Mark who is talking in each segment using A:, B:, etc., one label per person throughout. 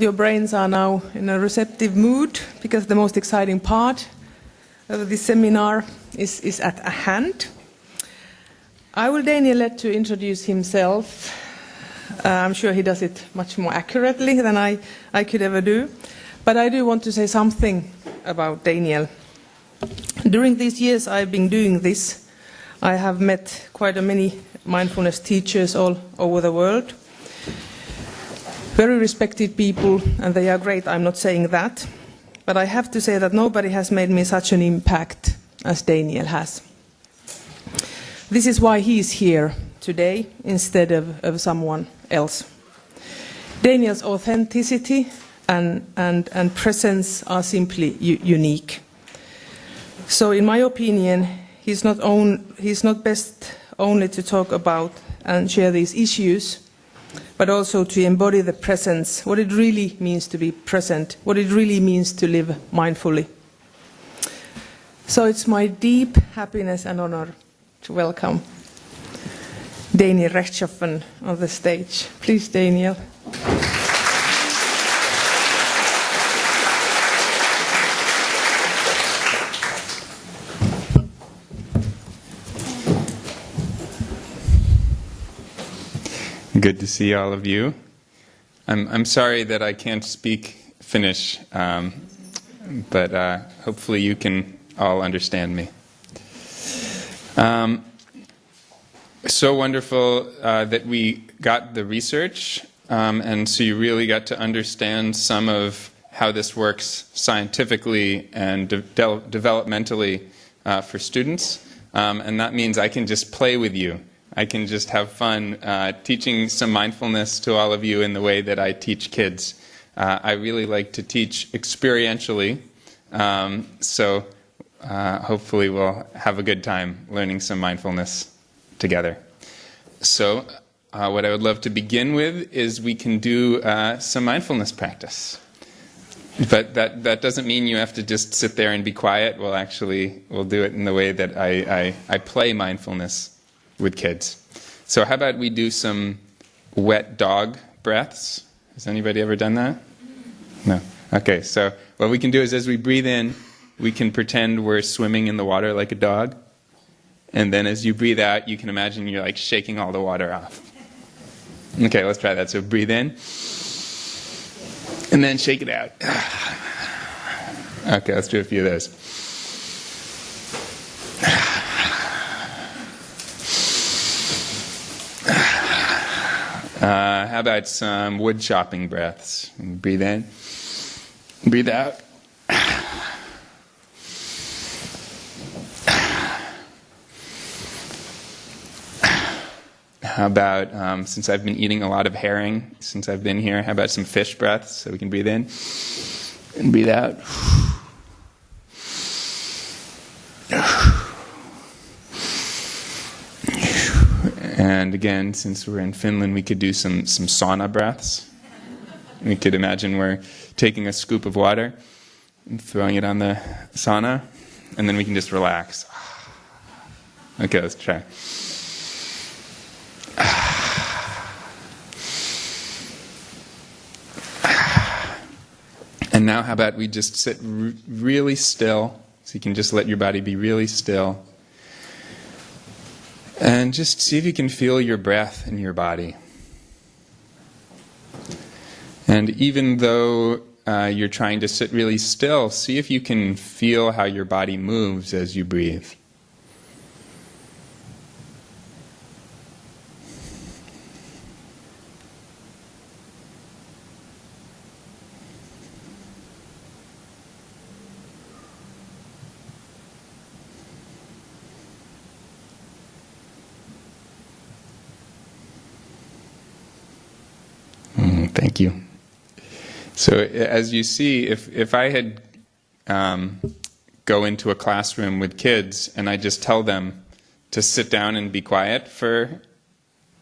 A: Your brains are now in a receptive mood because the most exciting part of this seminar is at hand. I will Daniel let to introduce himself. I'm sure he does it much more accurately than I could ever do. But I do want to say something about Daniel. During these years I've been doing this, I have met quite a many mindfulness teachers all over the world. Very respected people, and they are great, I'm not saying that. But I have to say that nobody has made me such an impact as Daniel has. This is why he is here today instead of someone else. Daniel's authenticity and presence are simply unique. So in my opinion, he's not best only to talk about and share these issues, but also to embody the presence, what it really means to be present, what it really means to live mindfully. So it's my deep happiness and honor to welcome Daniel Rechtschaffen on the stage. Please, Daniel.
B: Good to see all of you. I'm sorry that I can't speak Finnish, but hopefully you can all understand me. So wonderful that we got the research, and so you really got to understand some of how this works scientifically and developmentally for students, and that means I can just play with you. I can just have fun teaching some mindfulness to all of you in the way that I teach kids. I really like to teach experientially, so hopefully we'll have a good time learning some mindfulness together. So what I would love to begin with is we can do some mindfulness practice. But that doesn't mean you have to just sit there and be quiet. We'll do it in the way that I play mindfulness with kids. So how about we do some wet dog breaths? Has anybody ever done that? No. Okay, so what we can do is as we breathe in, we can pretend we're swimming in the water like a dog. And then as you breathe out, you can imagine you're like shaking all the water off. Okay, let's try that. So breathe in. And then shake it out. Okay, let's do a few of those. How about some wood chopping breaths? Breathe in, breathe out. How about, since I've been eating a lot of herring since I've been here, how about some fish breaths? So we can breathe in and breathe out. And again, since we're in Finland, we could do some sauna breaths. We could imagine we're taking a scoop of water and throwing it on the sauna, and then we can just relax. Okay, let's try. And now how about we just sit really still, so you can just let your body be really still. And just see if you can feel your breath in your body. And even though you're trying to sit really still, see if you can feel how your body moves as you breathe. Thank you. So as you see, if I had go into a classroom with kids and I just tell them to sit down and be quiet for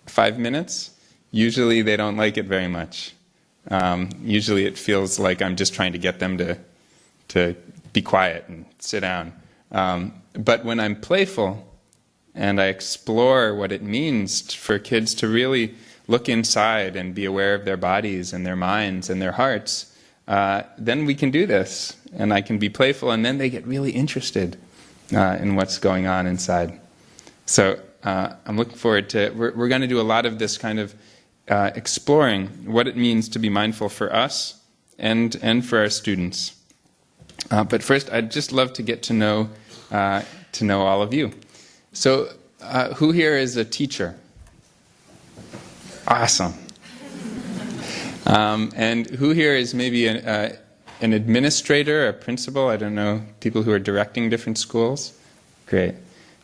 B: 5 minutes, usually they don't like it very much. Usually it feels like I'm just trying to get them to be quiet and sit down. But when I'm playful and I explore what it means for kids to really look inside and be aware of their bodies and their minds and their hearts, then we can do this, and I can be playful, and then they get really interested in what's going on inside. So I'm looking forward to, we're going to do a lot of this kind of exploring what it means to be mindful for us and for our students. But first, I'd just love to get to know all of you. So who here is a teacher? Awesome. And who here is maybe an administrator, a principal? I don't know, people who are directing different schools? Great.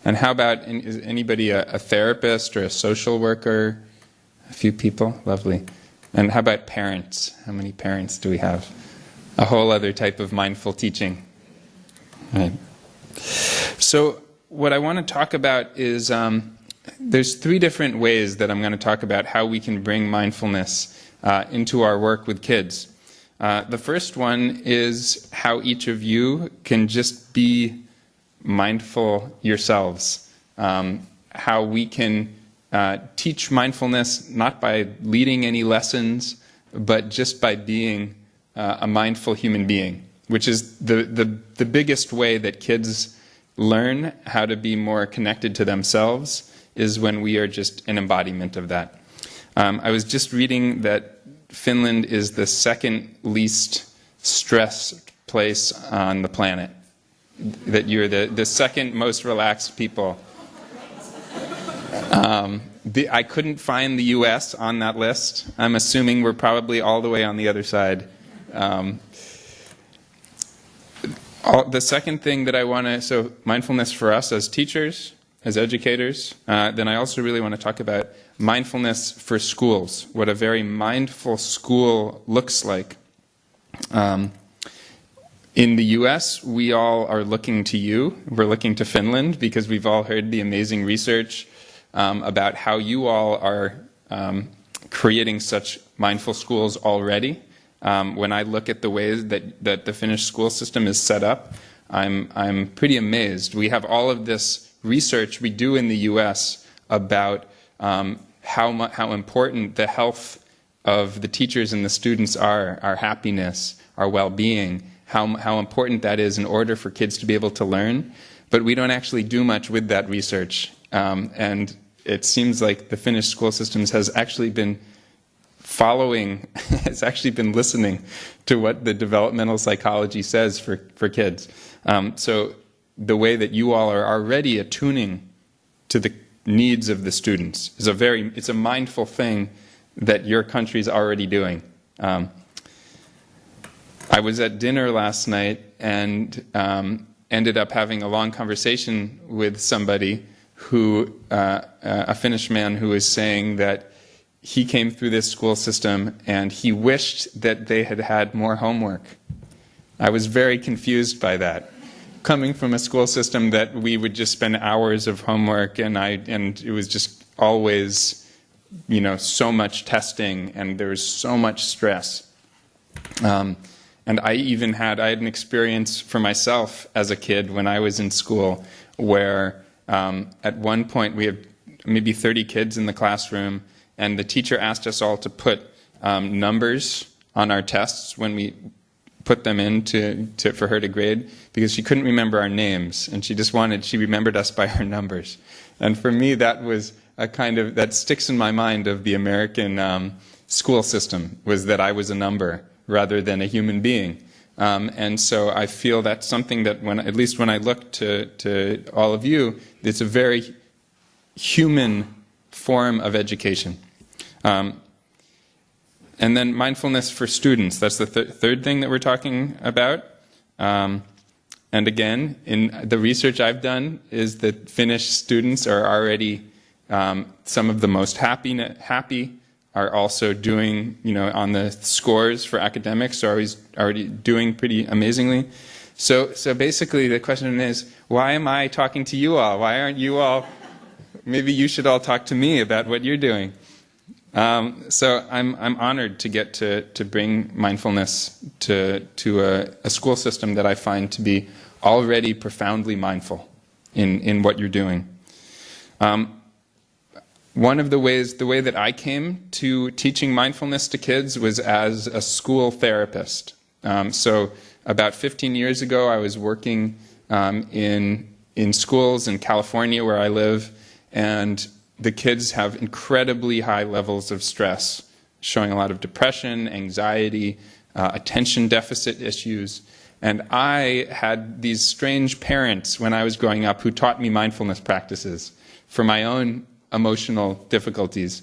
B: And how about, is anybody a therapist or a social worker? A few people? Lovely. And how about parents? How many parents do we have? A whole other type of mindful teaching. Right. So what I want to talk about is, there's 3 different ways that I'm going to talk about how we can bring mindfulness into our work with kids. The first one is how each of you can just be mindful yourselves. How we can teach mindfulness not by leading any lessons, but just by being a mindful human being, which is the biggest way that kids learn how to be more connected to themselves, is when we are just an embodiment of that. I was just reading that Finland is the second least stressed place on the planet. That you're the second most relaxed people. I couldn't find the U.S. on that list. I'm assuming we're probably all the way on the other side. The second thing that I want to, so mindfulness for us as teachers, as educators, then I also really want to talk about mindfulness for schools, what a very mindful school looks like. In the US, we all are looking to you. We're looking to Finland because we've all heard the amazing research about how you all are creating such mindful schools already. When I look at the ways that the Finnish school system is set up, I'm pretty amazed. We have all of this research we do in the US about how important the health of the teachers and the students are, our happiness, our well-being, how important that is in order for kids to be able to learn. But we don't actually do much with that research. And it seems like the Finnish school systems has actually been listening to what the developmental psychology says for kids. So the way that you all are already attuning to the needs of the students is it's a mindful thing that your country's already doing. I was at dinner last night and ended up having a long conversation with somebody who, a Finnish man who was saying that he came through this school system and he wished that they had had more homework. I was very confused by that. Coming from a school system that we would just spend hours of homework and it was just always, so much testing and there was so much stress. And I had an experience for myself as a kid when I was in school where at one point we had maybe 30 kids in the classroom and the teacher asked us all to put numbers on our tests when we put them in for her to grade because she couldn't remember our names and she remembered us by our numbers. And for me that was that sticks in my mind of the American school system, was that I was a number rather than a human being. And so I feel that's something that at least when I look to all of you, it's a very human form of education. And then mindfulness for students, that's the third thing that we're talking about. And again, in the research I've done is that Finnish students are already some of the most happy, are also doing, on the scores for academics, are already doing pretty amazingly. So basically the question is, why am I talking to you all? Why aren't you all, maybe you should all talk to me about what you're doing. So I'm honored to get to bring mindfulness to a school system that I find to be already profoundly mindful in what you're doing. one of the way that I came to teaching mindfulness to kids was as a school therapist. So about 15 years ago, I was working in schools in California where I live, and the kids have incredibly high levels of stress, showing a lot of depression, anxiety, attention deficit issues. And I had these strange parents when I was growing up who taught me mindfulness practices for my own emotional difficulties.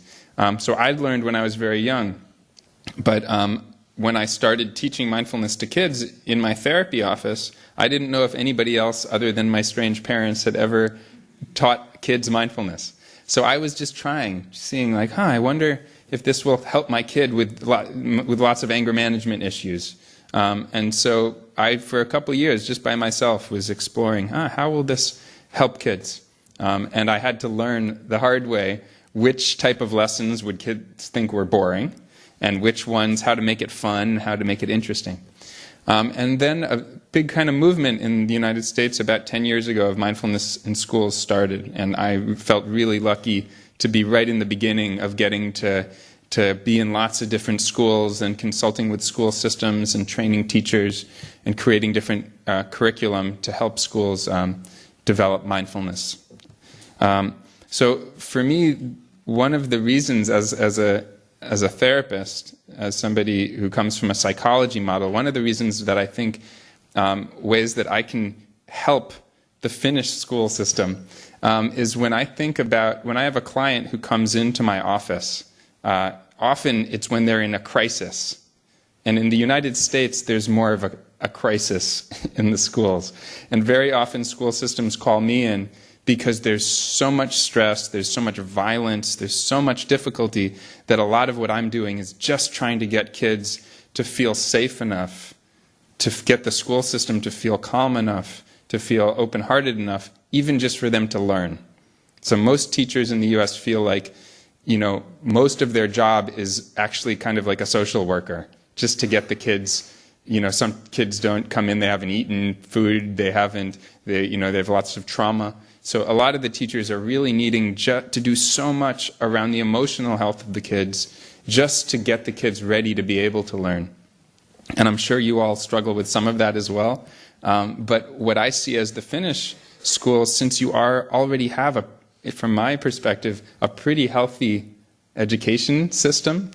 B: So I learned when I was very young. But when I started teaching mindfulness to kids in my therapy office, I didn't know if anybody else other than my strange parents had ever taught kids mindfulness. So I was just trying, seeing like, I wonder if this will help my kid with lots of anger management issues. And so I, for a couple of years, just by myself, was exploring, how will this help kids? And I had to learn the hard way which type of lessons would kids think were boring, and which ones, how to make it fun, how to make it interesting. And then a big kind of movement in the United States about 10 years ago of mindfulness in schools started, and I felt really lucky to be right in the beginning of getting to be in lots of different schools and consulting with school systems and training teachers and creating different curriculum to help schools develop mindfulness. So for me, one of the reasons as a therapist, as somebody who comes from a psychology model, one of the reasons that I think ways that I can help the Finnish school system is when I have a client who comes into my office, often it's when they're in a crisis. And in the United States, there's more of a crisis in the schools. And very often school systems call me in because there's so much stress, there's so much violence, there's so much difficulty that a lot of what I'm doing is just trying to get kids to feel safe enough, to get the school system to feel calm enough, to feel open-hearted enough, even just for them to learn. So most teachers in the US feel like, most of their job is actually kind of like a social worker, just to get the kids. Some kids don't come in, they haven't eaten food, they have lots of trauma. So a lot of the teachers are really needing to do so much around the emotional health of the kids just to get the kids ready to be able to learn. And I'm sure you all struggle with some of that as well. But what I see as the Finnish schools, since you already have, from my perspective, a pretty healthy education system,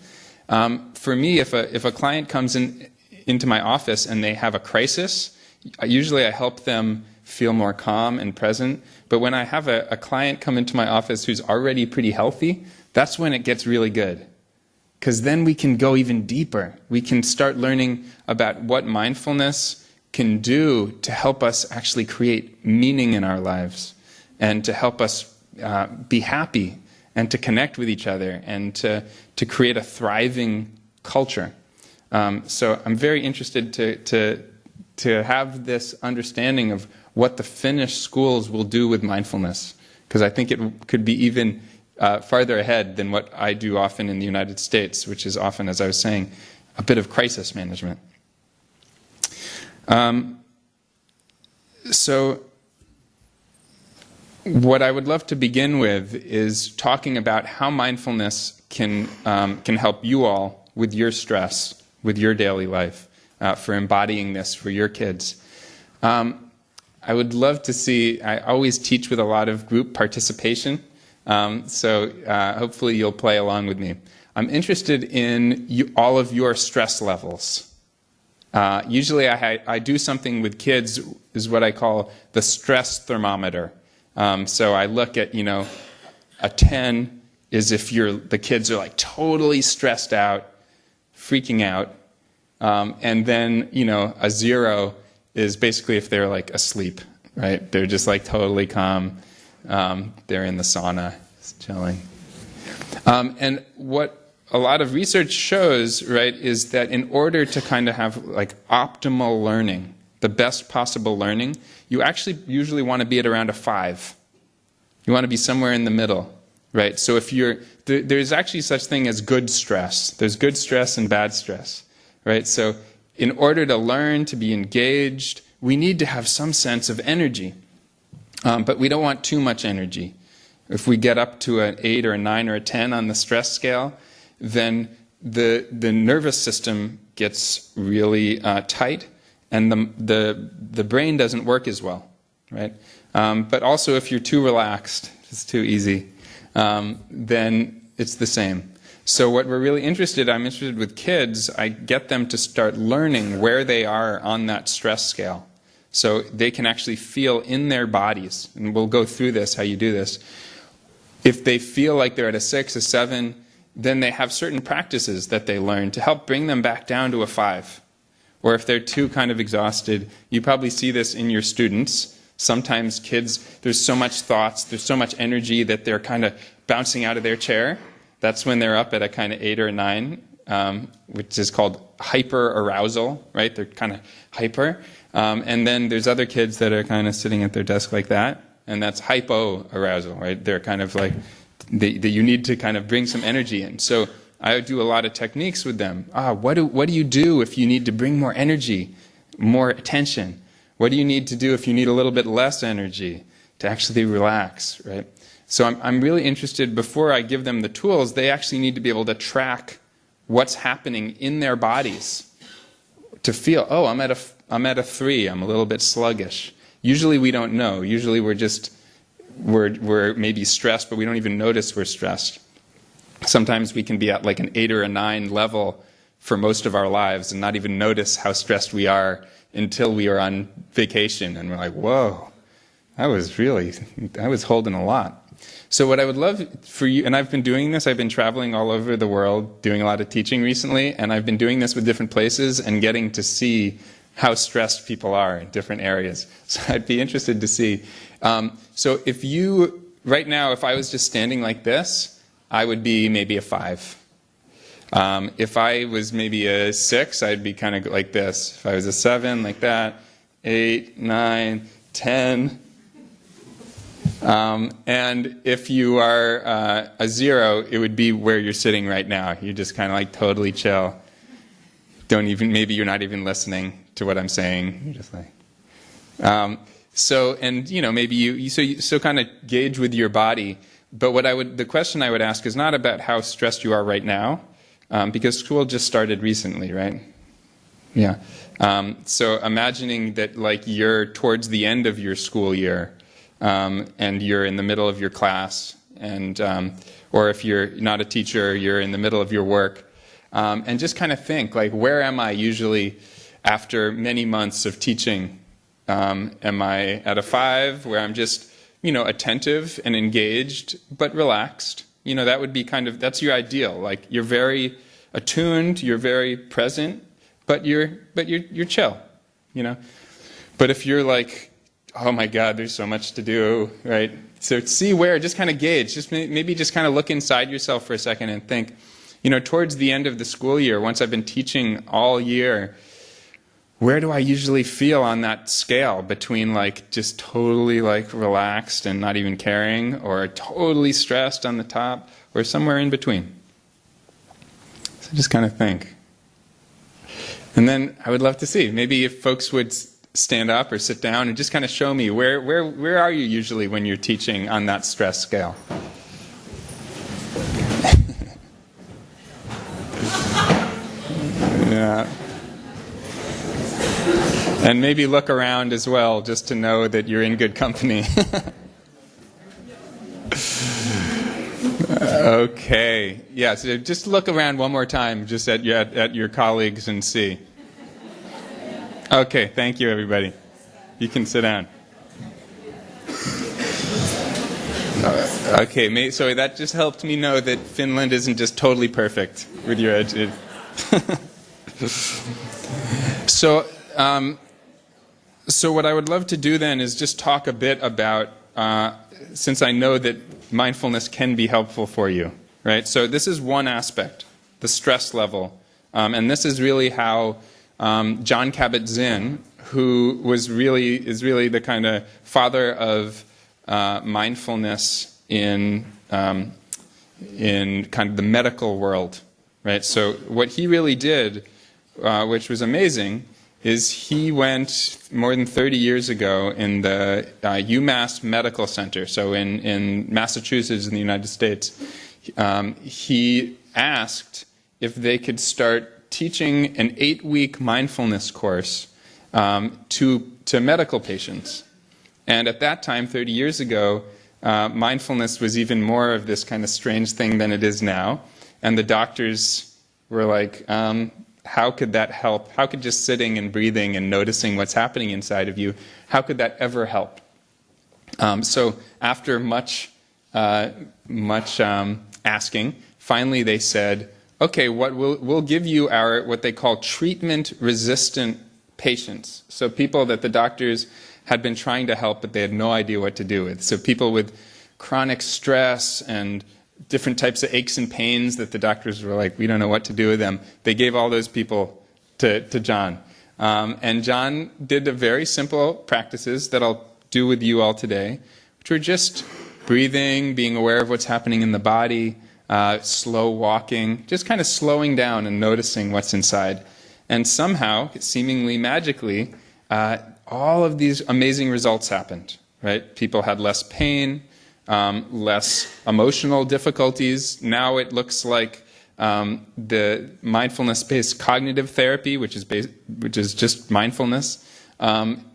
B: for me, if a client comes into my office and they have a crisis, usually I help them feel more calm and present. But when I have a client come into my office who's already pretty healthy, that's when it gets really good. Because then we can go even deeper. We can start learning about what mindfulness can do to help us actually create meaning in our lives and to help us be happy and to connect with each other and to create a thriving culture. So I'm very interested to have this understanding of what the Finnish schools will do with mindfulness, because I think it could be even farther ahead than what I do often in the United States, which is often, as I was saying, a bit of crisis management. So what I would love to begin with is talking about how mindfulness can help you all with your stress, with your daily life, for embodying this for your kids. I would love to see, I always teach with a lot of group participation, so hopefully you'll play along with me. I'm interested in all of your stress levels. Usually I do something with kids, is what I call the stress thermometer. So I look at, a 10 is if the kids are like totally stressed out, freaking out. And then, a 0 is basically if they're like asleep, right? They're just like totally calm. They're in the sauna, just chilling. And what a lot of research shows, right, is that in order to kind of have like optimal learning, the best possible learning, you actually usually want to be at around a 5. You want to be somewhere in the middle, right? So if there's actually such thing as good stress. There's good stress and bad stress, right? So in order to learn, to be engaged, we need to have some sense of energy. But we don't want too much energy. if we get up to an 8 or a 9 or a 10 on the stress scale, then the nervous system gets really tight, and the brain doesn't work as well, right? But also, if you're too relaxed, it's too easy, then it's the same. So what I'm interested with kids, I get them to start learning where they are on that stress scale. So they can actually feel in their bodies, and we'll go through this, how you do this. If they feel like they're at a 6, a 7, then they have certain practices that they learn to help bring them back down to a 5. Or if they're too kind of exhausted, you probably see this in your students. Sometimes kids, there's so much thoughts, there's so much energy that they're kind of bouncing out of their chair. That's when they're up at a kind of 8 or a 9, which is called hyper-arousal, right? They're kind of hyper. And then there's other kids that are kind of sitting at their desk like that, and that's hypo-arousal, right? They're kind of like, you need to kind of bring some energy in. So I do a lot of techniques with them. What do you do if you need to bring more energy, more attention? What do you need to do if you need a little bit less energy to actually relax, right? So I'm really interested, before I give them the tools, they actually need to be able to track what's happening in their bodies to feel, I'm at a 3, I'm a little bit sluggish. Usually we don't know. Usually we're maybe stressed, but we don't even notice we're stressed. Sometimes we can be at like an 8 or a 9 level for most of our lives and not even notice how stressed we are until we are on vacation and we're like, whoa, I was holding a lot. So what I would love for you, and I've been doing this, I've been traveling all over the world, doing a lot of teaching recently, and I've been doing this with different places and getting to see how stressed people are in different areas. So I'd be interested to see. So right now, if I was just standing like this, I would be maybe a 5. If I was maybe a 6, I'd be kind of like this. If I was a 7, like that, 8, 9, 10. And if you are a 0, it would be where you're sitting right now. You're just kind of like totally chill. Maybe you're not even listening to what I'm saying. You're just like, maybe you kind of gauge with your body. But the question I would ask is not about how stressed you are right now, because school just started recently, right? Yeah. So imagining that like you're towards the end of your school year, and you're in the middle of your class, and or if you're not a teacher, you're in the middle of your work, and just kind of think, like, where am I usually after many months of teaching? Am I at a 5 where I'm just, attentive and engaged but relaxed? That would be that's your ideal. Like, you're very attuned, you're very present, but you're chill, But if you're like, oh my God, there's so much to do, right? So just kind of gauge, maybe just kind of look inside yourself for a second and think, towards the end of the school year, once I've been teaching all year, where do I usually feel on that scale between like just totally like relaxed and not even caring, or totally stressed on the top, or somewhere in between? So just kind of think. And then I would love to see, maybe if folks would stand up or sit down and just kind of show me where are you usually when you're teaching on that stress scale? Yeah. And maybe look around as well, just to know that you're in good company. Okay. Yeah, so just look around one more time, just at your colleagues and see. Okay, thank you, everybody. You can sit down. Okay, so that just helped me know that Finland isn't just totally perfect with your attitude. So what I would love to do then is just talk a bit about, since I know that mindfulness can be helpful for you, right? So this is one aspect, the stress level. And this is really how Jon Kabat-Zinn, who is really the kind of father of mindfulness in kind of the medical world, right? So what he really did, which was amazing, is he went more than 30 years ago in the UMass Medical Center, so in Massachusetts in the United States. He asked if they could start teaching an 8-week mindfulness course to medical patients. And at that time, 30 years ago, mindfulness was even more of this kind of strange thing than it is now. And the doctors were like, how could that help? How could just sitting and breathing and noticing what's happening inside of you, how could that ever help? So after much asking, finally they said, okay, we'll give you what they call treatment-resistant patients. So people that the doctors had been trying to help, but they had no idea what to do with. So people with chronic stress and different types of aches and pains that the doctors were like, we don't know what to do with them. They gave all those people to John. And John did the very simple practices that I'll do with you all today, which were just breathing, being aware of what's happening in the body, slow walking, just kind of slowing down and noticing what's inside. And somehow, seemingly magically, all of these amazing results happened, right? People had less pain, less emotional difficulties. Now it looks like the mindfulness-based cognitive therapy, which is just mindfulness,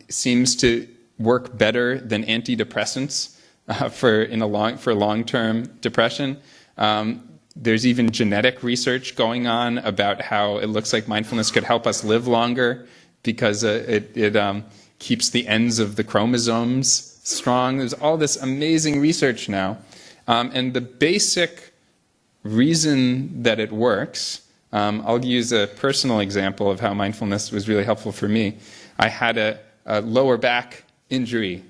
B: seems to work better than antidepressants for long-term depression. There's even genetic research going on about how it looks like mindfulness could help us live longer because it keeps the ends of the chromosomes strong. There's all this amazing research now. And the basic reason that it works, I'll use a personal example of how mindfulness was really helpful for me. I had a lower back injury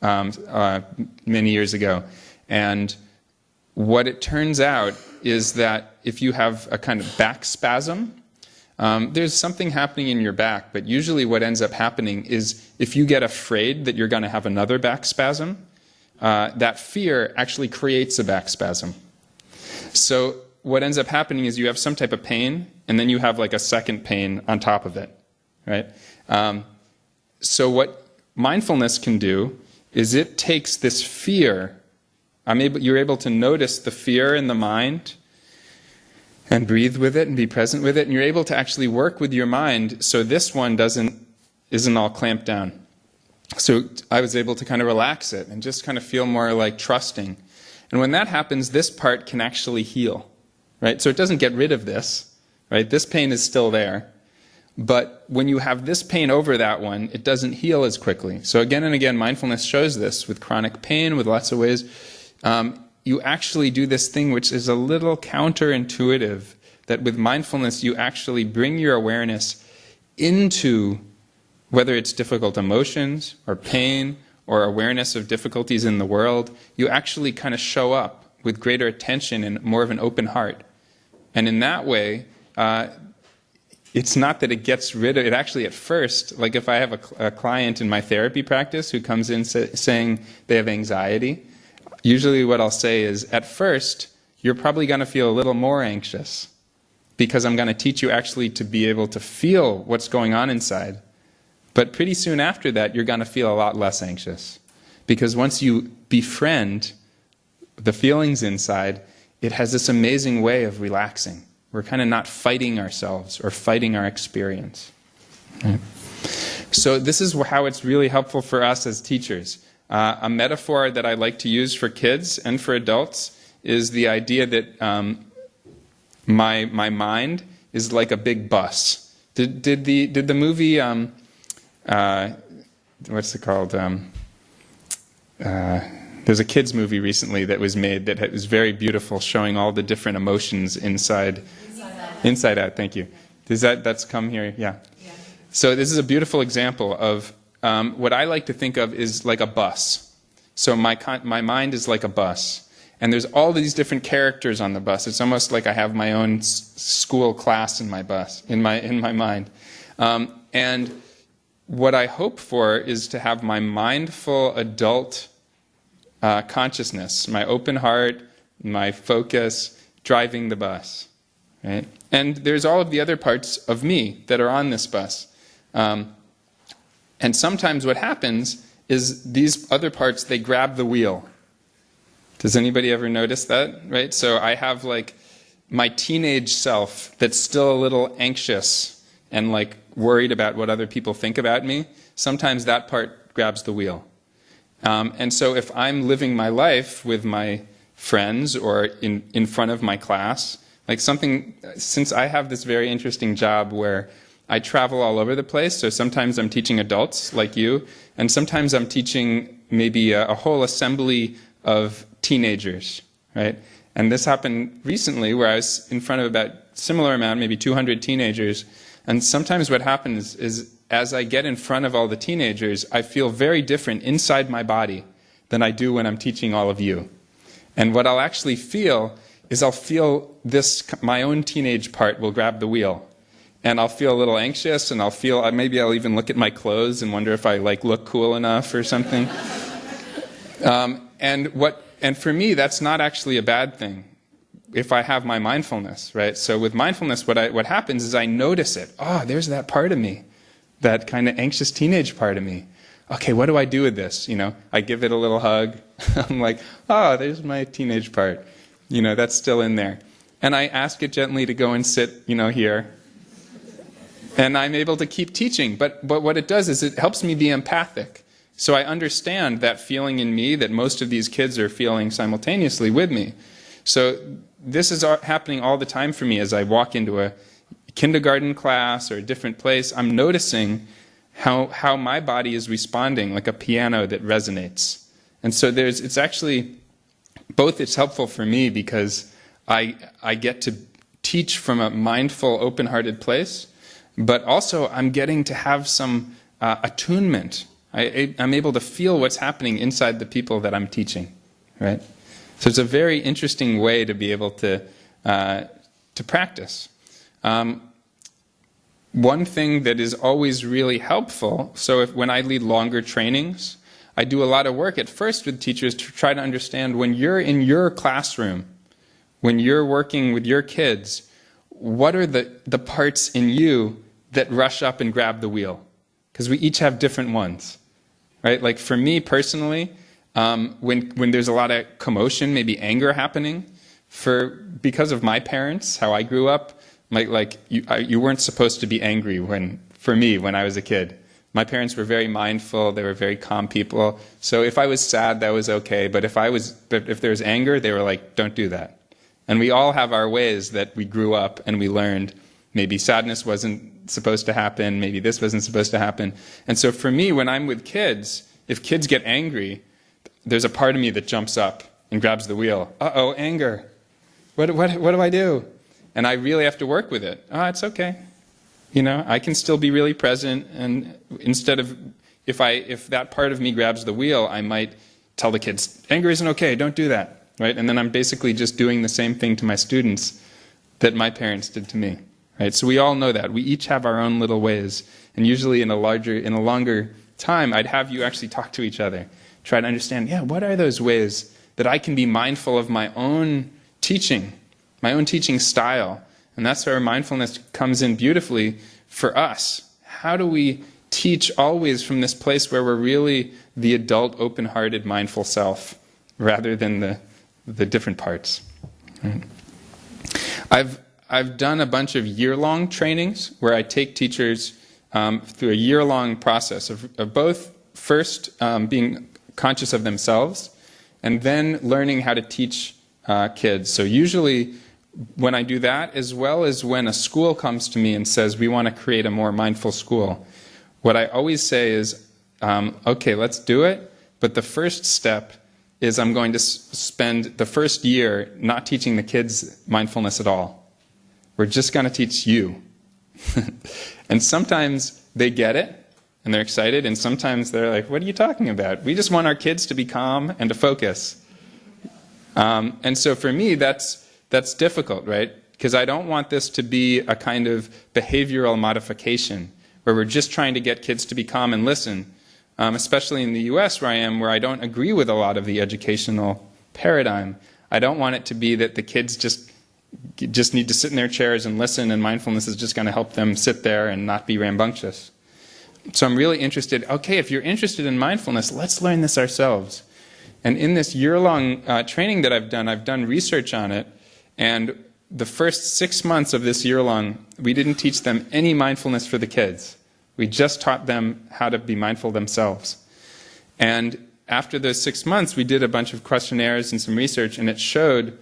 B: many years ago. And what it turns out is that if you have a kind of back spasm, there's something happening in your back, but usually what ends up happening is if you get afraid that you're going to have another back spasm, that fear actually creates a back spasm. So what ends up happening is you have some type of pain, and then you have like a second pain on top of it, right? So what mindfulness can do is it takes this fear. You're able to notice the fear in the mind and breathe with it and be present with it, and you're able to actually work with your mind so this one isn't all clamped down. So I was able to kind of relax it and just kind of feel more like trusting. And when that happens, this part can actually heal, right? So it doesn't get rid of this, right? This pain is still there. But when you have this pain over that one, it doesn't heal as quickly. So again and again, mindfulness shows this with chronic pain, with lots of ways. You actually do this thing which is a little counterintuitive, that with mindfulness you actually bring your awareness into whether it's difficult emotions or pain or awareness of difficulties in the world. You actually kind of show up with greater attention and more of an open heart. And in that way, it's not that it gets rid of it. Actually, at first, like if I have a client in my therapy practice who comes in saying they have anxiety, usually what I'll say is, at first, you're probably going to feel a little more anxious because I'm going to teach you actually to be able to feel what's going on inside. But pretty soon after that, you're going to feel a lot less anxious. Because once you befriend the feelings inside, it has this amazing way of relaxing. We're kind of not fighting ourselves or fighting our experience. Right? So this is how it's really helpful for us as teachers. A metaphor that I like to use for kids and for adults is the idea that my mind is like a big bus. Did the movie what's it called? There's a kids movie recently that was made that was very beautiful, showing all the different emotions inside. Inside Out. Thank you. That's come here? Yeah. So this is a beautiful example of what I like to think of is like a bus. So my mind is like a bus. And there's all these different characters on the bus. It's almost like I have my own school class in my bus, in my mind. And what I hope for is to have my mindful adult consciousness, my open heart, my focus, driving the bus. Right? And there's all of the other parts of me that are on this bus. And sometimes what happens is these other parts, they grab the wheel. Does anybody ever notice that? Right? So I have like my teenage self that's still a little anxious and like worried about what other people think about me. Sometimes that part grabs the wheel. And so if I'm living my life with my friends or in front of my class, like something, since I have this very interesting job where I travel all over the place, so sometimes I'm teaching adults like you, and sometimes I'm teaching maybe a whole assembly of teenagers, right? And this happened recently where I was in front of about similar amount, maybe 200 teenagers, and sometimes what happens is as I get in front of all the teenagers, I feel very different inside my body than I do when I'm teaching all of you. And what I'll actually feel is I'll feel this, my own teenage part will grab the wheel. And I'll feel a little anxious, and I'll feel, maybe I'll even look at my clothes and wonder if I like look cool enough or something. And for me, that's not actually a bad thing if I have my mindfulness, right? So with mindfulness, what happens is I notice it. Oh, there's that part of me, that kind of anxious teenage part of me. Okay, what do I do with this? You know, I give it a little hug. I'm like, oh, there's my teenage part. You know, that's still in there. And I ask it gently to go and sit, you know, here. And I'm able to keep teaching. But what it does is it helps me be empathic. So I understand that feeling in me that most of these kids are feeling simultaneously with me. So this is happening all the time for me as I walk into a kindergarten class or a different place. I'm noticing how my body is responding like a piano that resonates. And so it's actually, both it's helpful for me because I get to teach from a mindful, open-hearted place, but also I'm getting to have some attunement. I'm able to feel what's happening inside the people that I'm teaching, right? So it's a very interesting way to be able to practice. One thing that is always really helpful, so when I lead longer trainings, I do a lot of work at first with teachers to try to understand when you're in your classroom, when you're working with your kids, what are the parts in you that rush up and grab the wheel? Because we each have different ones, right? Like for me personally, when there's a lot of commotion, maybe anger happening, because of my parents, how I grew up, you weren't supposed to be angry for me when I was a kid. My parents were very mindful, they were very calm people. So if I was sad, that was okay. But if there was anger, they were like, don't do that. And we all have our ways that we grew up and we learned. Maybe sadness wasn't supposed to happen, maybe this wasn't supposed to happen. And so for me, when I'm with kids, if kids get angry, there's a part of me that jumps up and grabs the wheel. Uh-oh, anger. What do I do? And I really have to work with it. Oh, it's okay. You know, I can still be really present, and instead of, if that part of me grabs the wheel, I might tell the kids, anger isn't okay, don't do that, right? And then I'm basically just doing the same thing to my students that my parents did to me, right? So we all know that. We each have our own little ways, and usually in a longer time, I'd have you actually talk to each other, try to understand, what are those ways that I can be mindful of my own teaching style. And that's where mindfulness comes in beautifully for us. How do we teach always from this place where we're really the adult, open-hearted, mindful self, rather than the different parts? Right. I've done a bunch of year-long trainings where I take teachers through a year-long process of both first being conscious of themselves and then learning how to teach kids. So usually when I do that, as well as when a school comes to me and says, we want to create a more mindful school, what I always say is, okay, let's do it, but the first step is I'm going to spend the first year not teaching the kids mindfulness at all. We're just going to teach you. And sometimes they get it, and they're excited, and sometimes they're like, what are you talking about? We just want our kids to be calm and to focus. And so for me, that's difficult, right? Because I don't want this to be a kind of behavioral modification where we're just trying to get kids to be calm and listen, especially in the US where I am, where I don't agree with a lot of the educational paradigm. I don't want it to be that the kids just need to sit in their chairs and listen, and mindfulness is just going to help them sit there and not be rambunctious. So I'm really interested, okay, if you're interested in mindfulness, let's learn this ourselves. And in this year-long training that I've done research on it, and the first 6 months of this year-long, we didn't teach them any mindfulness for the kids. We just taught them how to be mindful themselves. And after those 6 months, we did a bunch of questionnaires and some research, and it showed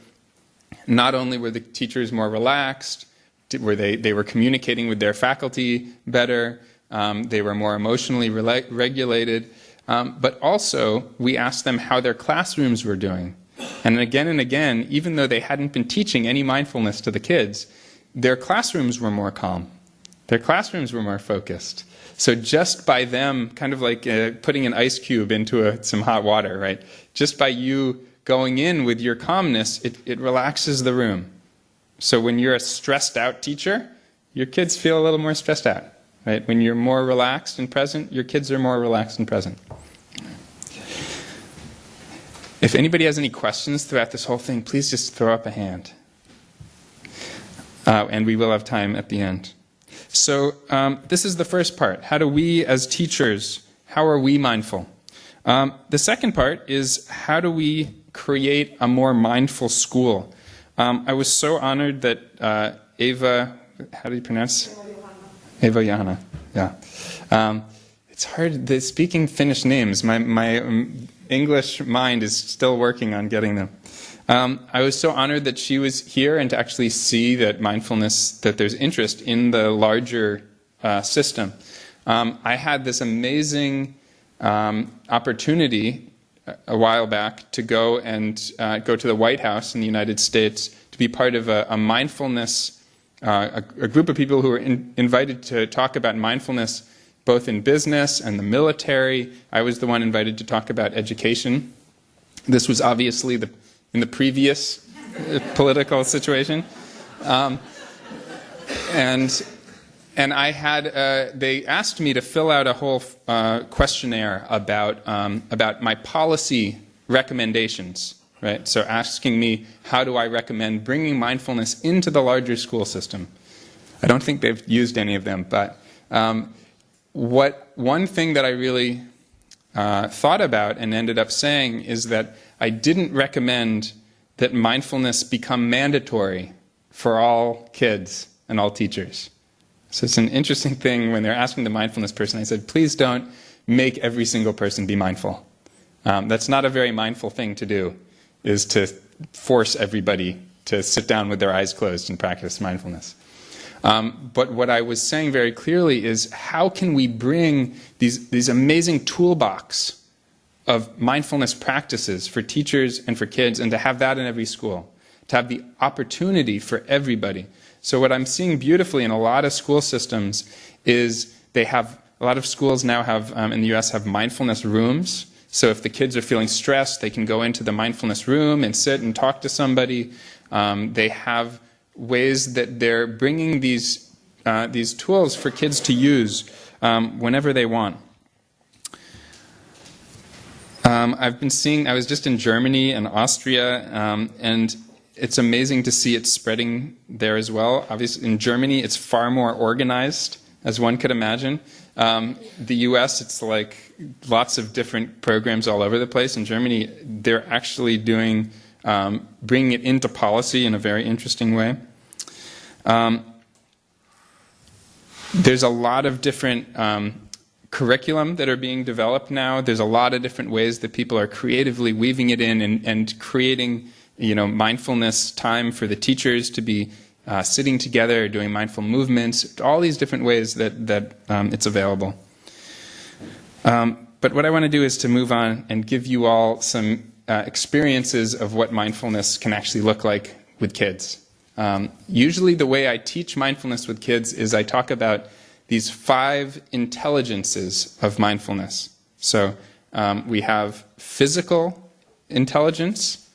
B: not only were the teachers more relaxed, they were communicating with their faculty better, they were more emotionally regulated, but also we asked them how their classrooms were doing. And again, even though they hadn't been teaching any mindfulness to the kids, their classrooms were more calm. Their classrooms were more focused. So just by them, kind of like putting an ice cube into some hot water, right? Just by you going in with your calmness, it relaxes the room. So when you're a stressed out teacher, your kids feel a little more stressed out, right? When you're more relaxed and present, your kids are more relaxed and present. If anybody has any questions throughout this whole thing, please just throw up a hand. And we will have time at the end. So this is the first part. How do we as teachers, how are we mindful? The second part is how do we create a more mindful school? I was so honored that Eva, how do you pronounce? Eva Johanna, yeah. It's hard, speaking Finnish names, my English mind is still working on getting them. I was so honored that she was here and to actually see that mindfulness, that there's interest in the larger system. I had this amazing opportunity a while back to go to the White House in the United States to be part of a mindfulness, a group of people who were invited to talk about mindfulness both in business and the military. I was the one invited to talk about education. This was obviously in the previous political situation. And I had, they asked me to fill out a whole questionnaire about my policy recommendations, right? So asking me, how do I recommend bringing mindfulness into the larger school system? I don't think they've used any of them, but one thing that I really thought about and ended up saying is that I didn't recommend that mindfulness become mandatory for all kids and all teachers. So it's an interesting thing when they're asking the mindfulness person. I said, please don't make every single person be mindful. That's not a very mindful thing to do, is to force everybody to sit down with their eyes closed and practice mindfulness. But what I was saying very clearly is how can we bring these amazing toolbox of mindfulness practices for teachers and for kids, and to have that in every school, to have the opportunity for everybody. So what I'm seeing beautifully in a lot of school systems is a lot of schools now have, in the US, have mindfulness rooms. So if the kids are feeling stressed, they can go into the mindfulness room and sit and talk to somebody. They have ways that they're bringing these tools for kids to use whenever they want. I was just in Germany and Austria, and it's amazing to see it spreading there as well. Obviously, in Germany, it's far more organized, as one could imagine. The US, it's like lots of different programs all over the place. In Germany, they're actually bringing it into policy in a very interesting way. There's a lot of different curriculum that are being developed now. There's a lot of different ways that people are creatively weaving it in and creating, mindfulness time for the teachers to be sitting together, doing mindful movements, all these different ways that it's available. But what I want to do is to move on and give you all some experiences of what mindfulness can actually look like with kids. Usually the way I teach mindfulness with kids is I talk about these 5 intelligences of mindfulness. So we have physical intelligence,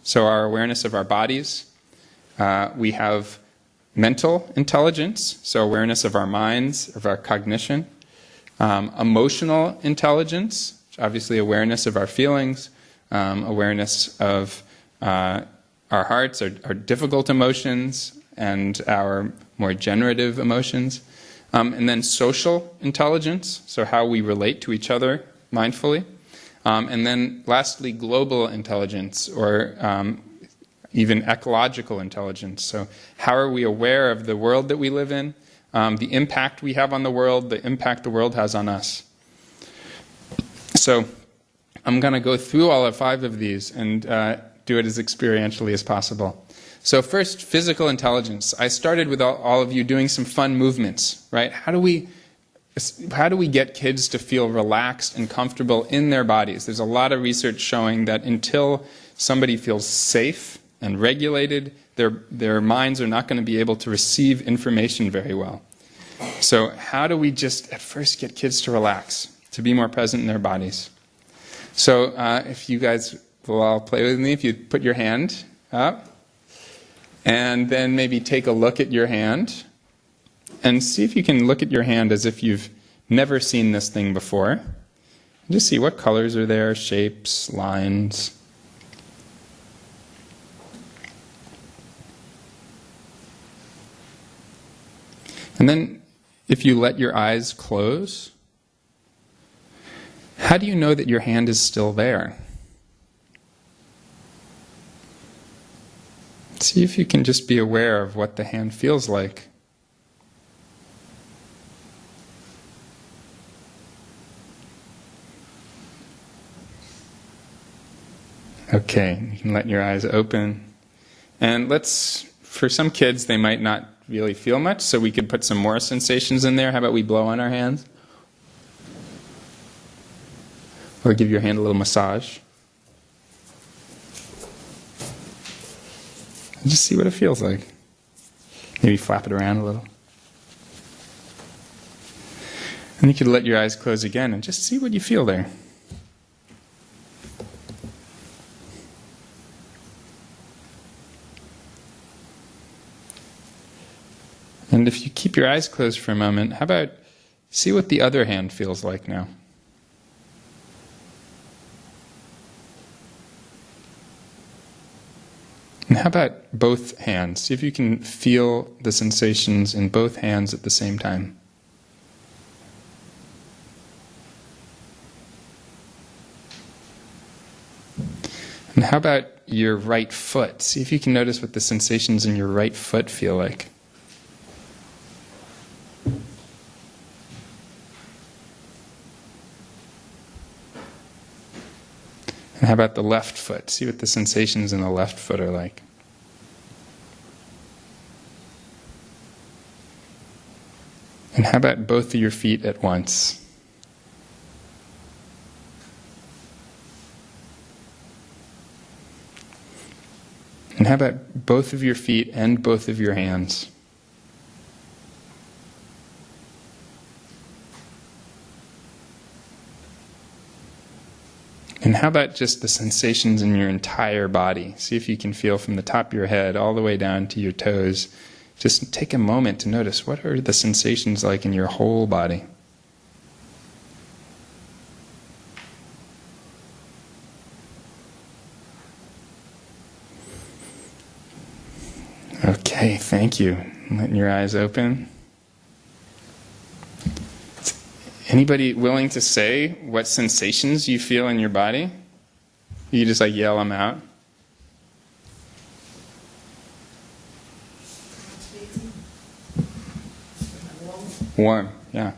B: so our awareness of our bodies. We have mental intelligence, so awareness of our minds, of our cognition. Emotional intelligence, obviously awareness of our feelings, awareness of our hearts, our difficult emotions, and our more generative emotions. And then social intelligence, so how we relate to each other mindfully. And then lastly, global intelligence, or even ecological intelligence. So how are we aware of the world that we live in, the impact we have on the world, the impact the world has on us. So I'm going to go through all 5 of these and do it as experientially as possible. So first, physical intelligence. I started with all of you doing some fun movements, right? How do we get kids to feel relaxed and comfortable in their bodies? There's a lot of research showing that until somebody feels safe and regulated, their minds are not going to be able to receive information very well. So how do we just at first get kids to relax, to be more present in their bodies? So if you guys will all play with me, if you put your hand up, and then maybe take a look at your hand, and see if you can look at your hand as if you've never seen this thing before. Just see what colors are there, shapes, lines. And then, if you let your eyes close, how do you know that your hand is still there? See if you can just be aware of what the hand feels like. Okay, you can let your eyes open. And for some kids, they might not really feel much, so we could put some more sensations in there. How about we blow on our hands? Or give your hand a little massage. And just see what it feels like. Maybe flap it around a little. And you could let your eyes close again and just see what you feel there. And if you keep your eyes closed for a moment, how about see what the other hand feels like now? And how about both hands? See if you can feel the sensations in both hands at the same time. And how about your right foot? See if you can notice what the sensations in your right foot feel like. And how about the left foot? See what the sensations in the left foot are like. And how about both of your feet at once? And how about both of your feet and both of your hands? And how about just the sensations in your entire body? See if you can feel from the top of your head all the way down to your toes. Just take a moment to notice what are the sensations like in your whole body. Okay, thank you. Letting your eyes open. Anybody willing to say what sensations you feel in your body? You just yell them out. Warm, yeah.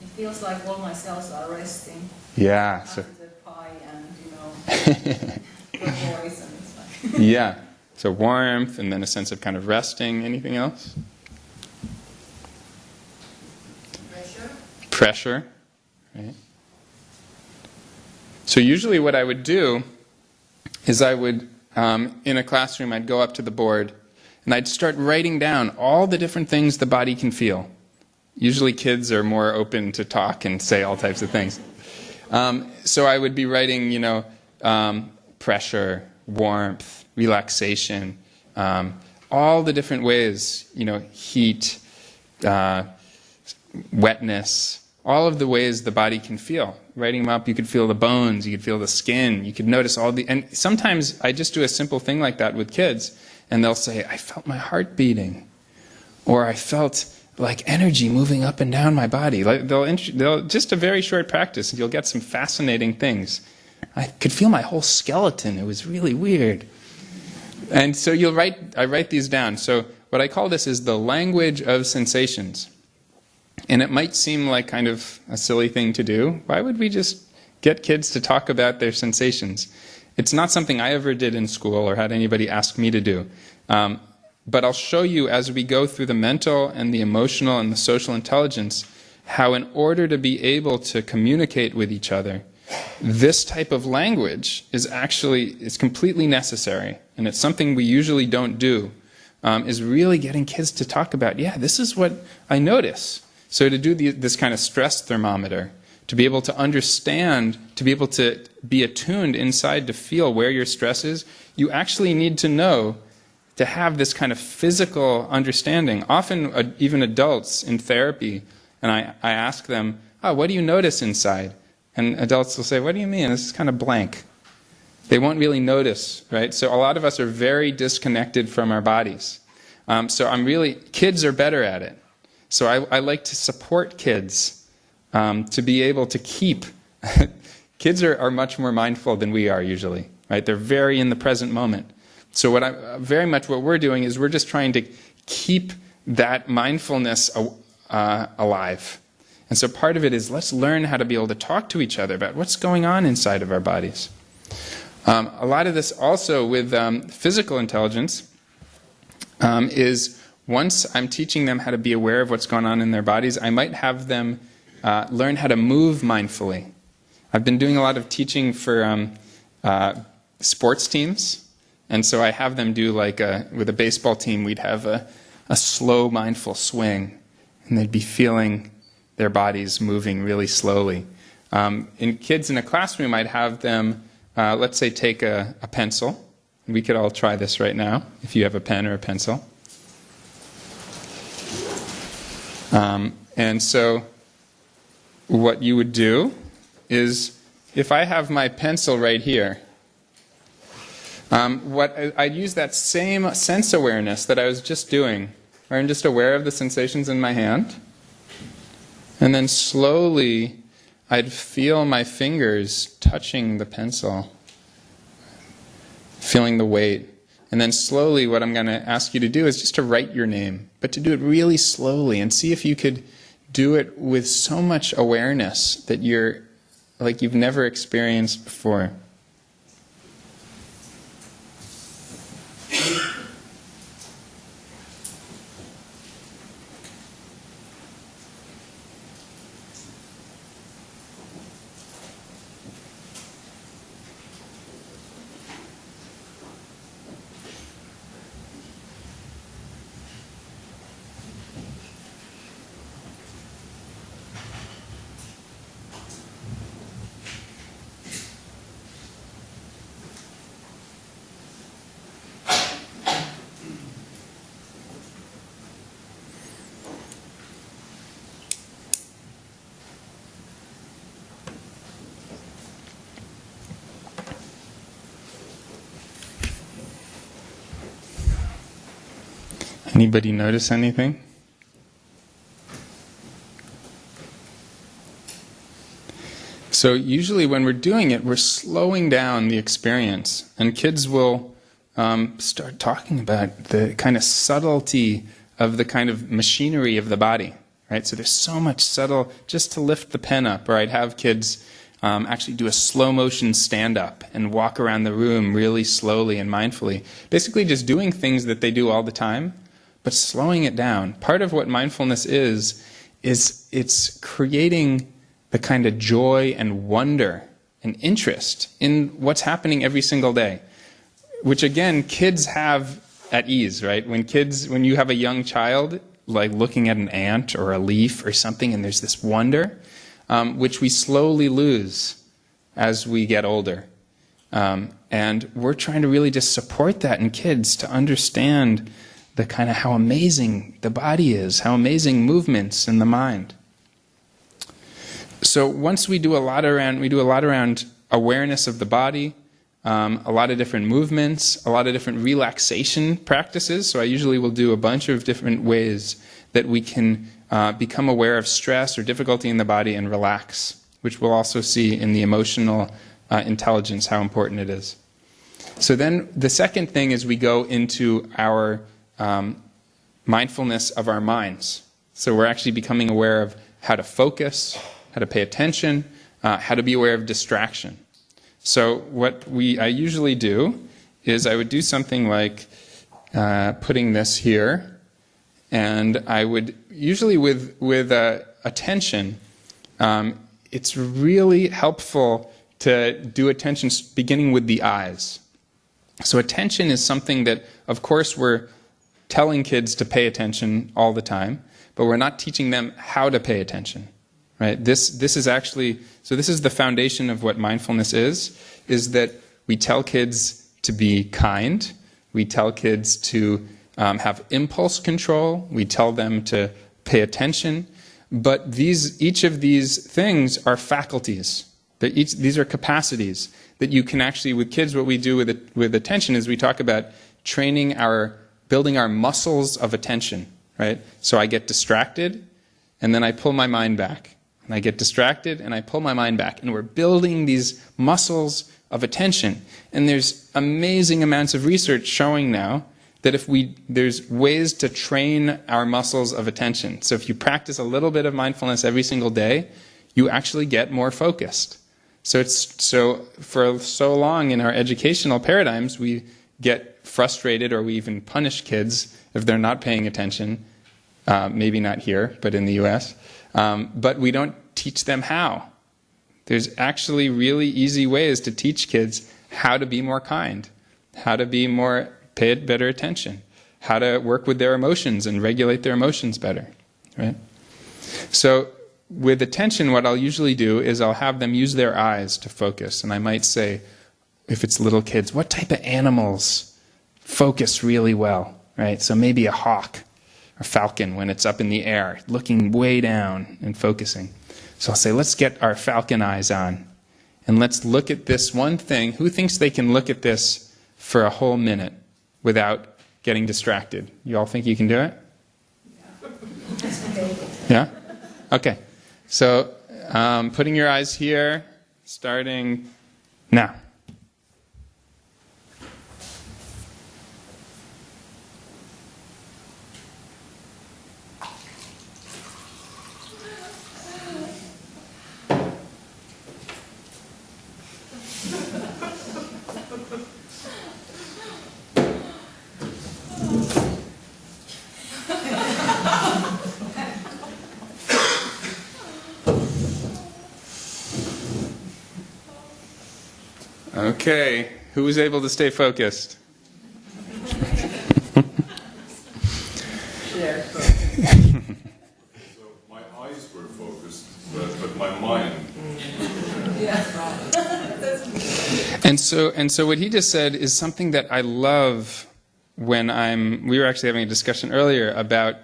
C: It feels like all my cells are resting.
B: Yeah.
C: After the pie and, the voice and it's like...
B: Yeah. So warmth and then a sense of kind of resting. Anything else? Pressure. Right. So usually what I would do is I would, in a classroom, I'd go up to the board and I'd start writing down all the different things the body can feel. Usually kids are more open to talk and say all types of things. So I would be writing, pressure, warmth, relaxation, all the different ways, heat, wetness, all of the ways the body can feel. Writing them up, you could feel the bones, you could feel the skin, you could notice and sometimes I just do a simple thing like that with kids, and they'll say, I felt my heart beating, or I felt like energy moving up and down my body. Like they'll just a very short practice, and you'll get some fascinating things. I could feel my whole skeleton. It was really weird. And so I write these down. So what I call this is the language of sensations. And it might seem like kind of a silly thing to do. Why would we just get kids to talk about their sensations? It's not something I ever did in school or had anybody ask me to do. But I'll show you as we go through the mental and the emotional and the social intelligence how in order to be able to communicate with each other, this type of language is completely necessary. And it's something we usually don't do, is really getting kids to talk about, yeah, this is what I notice. So to do this kind of stress thermometer, to be able to understand, to be able to be attuned inside to feel where your stress is, you actually need to know, to have this kind of physical understanding. Often even adults in therapy, and I ask them, what do you notice inside? And adults will say, what do you mean? This is kind of blank. They won't really notice, right? So a lot of us are very disconnected from our bodies. Kids are better at it. So I like to support kids to be able to keep. Kids are much more mindful than we are usually, right? They're very in the present moment. So what we're doing is we're just trying to keep that mindfulness alive. And so part of it is let's learn how to be able to talk to each other about what's going on inside of our bodies. A lot of this also with physical intelligence is once I'm teaching them how to be aware of what's going on in their bodies, I might have them learn how to move mindfully. I've been doing a lot of teaching for sports teams, and so I have them do with a baseball team, we'd have a slow mindful swing, and they'd be feeling their bodies moving really slowly. In kids in a classroom, I'd have them, let's say, take a pencil. We could all try this right now, if you have a pen or a pencil. And so what you would do is, if I have my pencil right here, I'd use that same sense awareness that I was just doing, where I'm just aware of the sensations in my hand. And then slowly, I'd feel my fingers touching the pencil, feeling the weight. And then slowly, what I'm going to ask you to do is just to write your name, but to do it really slowly and see if you could do it with so much awareness that you're like you've never experienced before. Anybody notice anything? So usually when we're doing it, we're slowing down the experience. And kids will start talking about the kind of subtlety of the kind of machinery of the body. Right? So there's so much subtle, just to lift the pen up. Or I'd have kids actually do a slow motion stand-up and walk around the room really slowly and mindfully. Basically just doing things that they do all the time, but slowing it down. Part of what mindfulness is it's creating the kind of joy and wonder and interest in what's happening every single day, which again, kids have at ease, right? When you have a young child, like looking at an ant or a leaf or something, and there's this wonder, which we slowly lose as we get older. And we're trying to really just support that in kids to understand the kind of how amazing the body is, how amazing movements in the mind. So once we do a lot around awareness of the body, a lot of different movements, a lot of different relaxation practices. So I usually will do a bunch of different ways that we can become aware of stress or difficulty in the body and relax, which we'll also see in the emotional intelligence, how important it is. So then the second thing is we go into our mindfulness of our minds. So we're actually becoming aware of how to focus, how to pay attention, how to be aware of distraction. So what I usually do is I would do something like putting this here, and I would usually with attention, it's really helpful to do attention beginning with the eyes. So attention is something that, of course, we're telling kids to pay attention all the time, but we're not teaching them how to pay attention. Right? This is actually, so this is the foundation of what mindfulness is that we tell kids to be kind, we tell kids to have impulse control, we tell them to pay attention, but each of these things are faculties. These are capacities that you can actually, with kids, what we do with attention is we talk about building our muscles of attention, right? So I get distracted, and then I pull my mind back. And I get distracted, and I pull my mind back. And we're building these muscles of attention. And there's amazing amounts of research showing now that there's ways to train our muscles of attention. So if you practice a little bit of mindfulness every single day, you actually get more focused. So for so long in our educational paradigms, we get frustrated or we even punish kids if they're not paying attention. Maybe not here, but in the US. But we don't teach them how. There's actually really easy ways to teach kids how to be more kind, how to pay better attention, how to work with their emotions and regulate their emotions better, right? So with attention, what I'll usually do is I'll have them use their eyes to focus. And I might say, if it's little kids, what type of animals focus really well, right? So maybe a hawk or falcon when it's up in the air, looking way down and focusing. So I'll say, let's get our falcon eyes on. And let's look at this one thing. Who thinks they can look at this for a whole minute without getting distracted? You all think you can do it? Yeah? Okay. So putting your eyes here, starting now. Okay, who was able to stay focused?
C: Yeah.
D: So my eyes were focused, but my mind.
B: And so what he just said is something that I love when we were actually having a discussion earlier about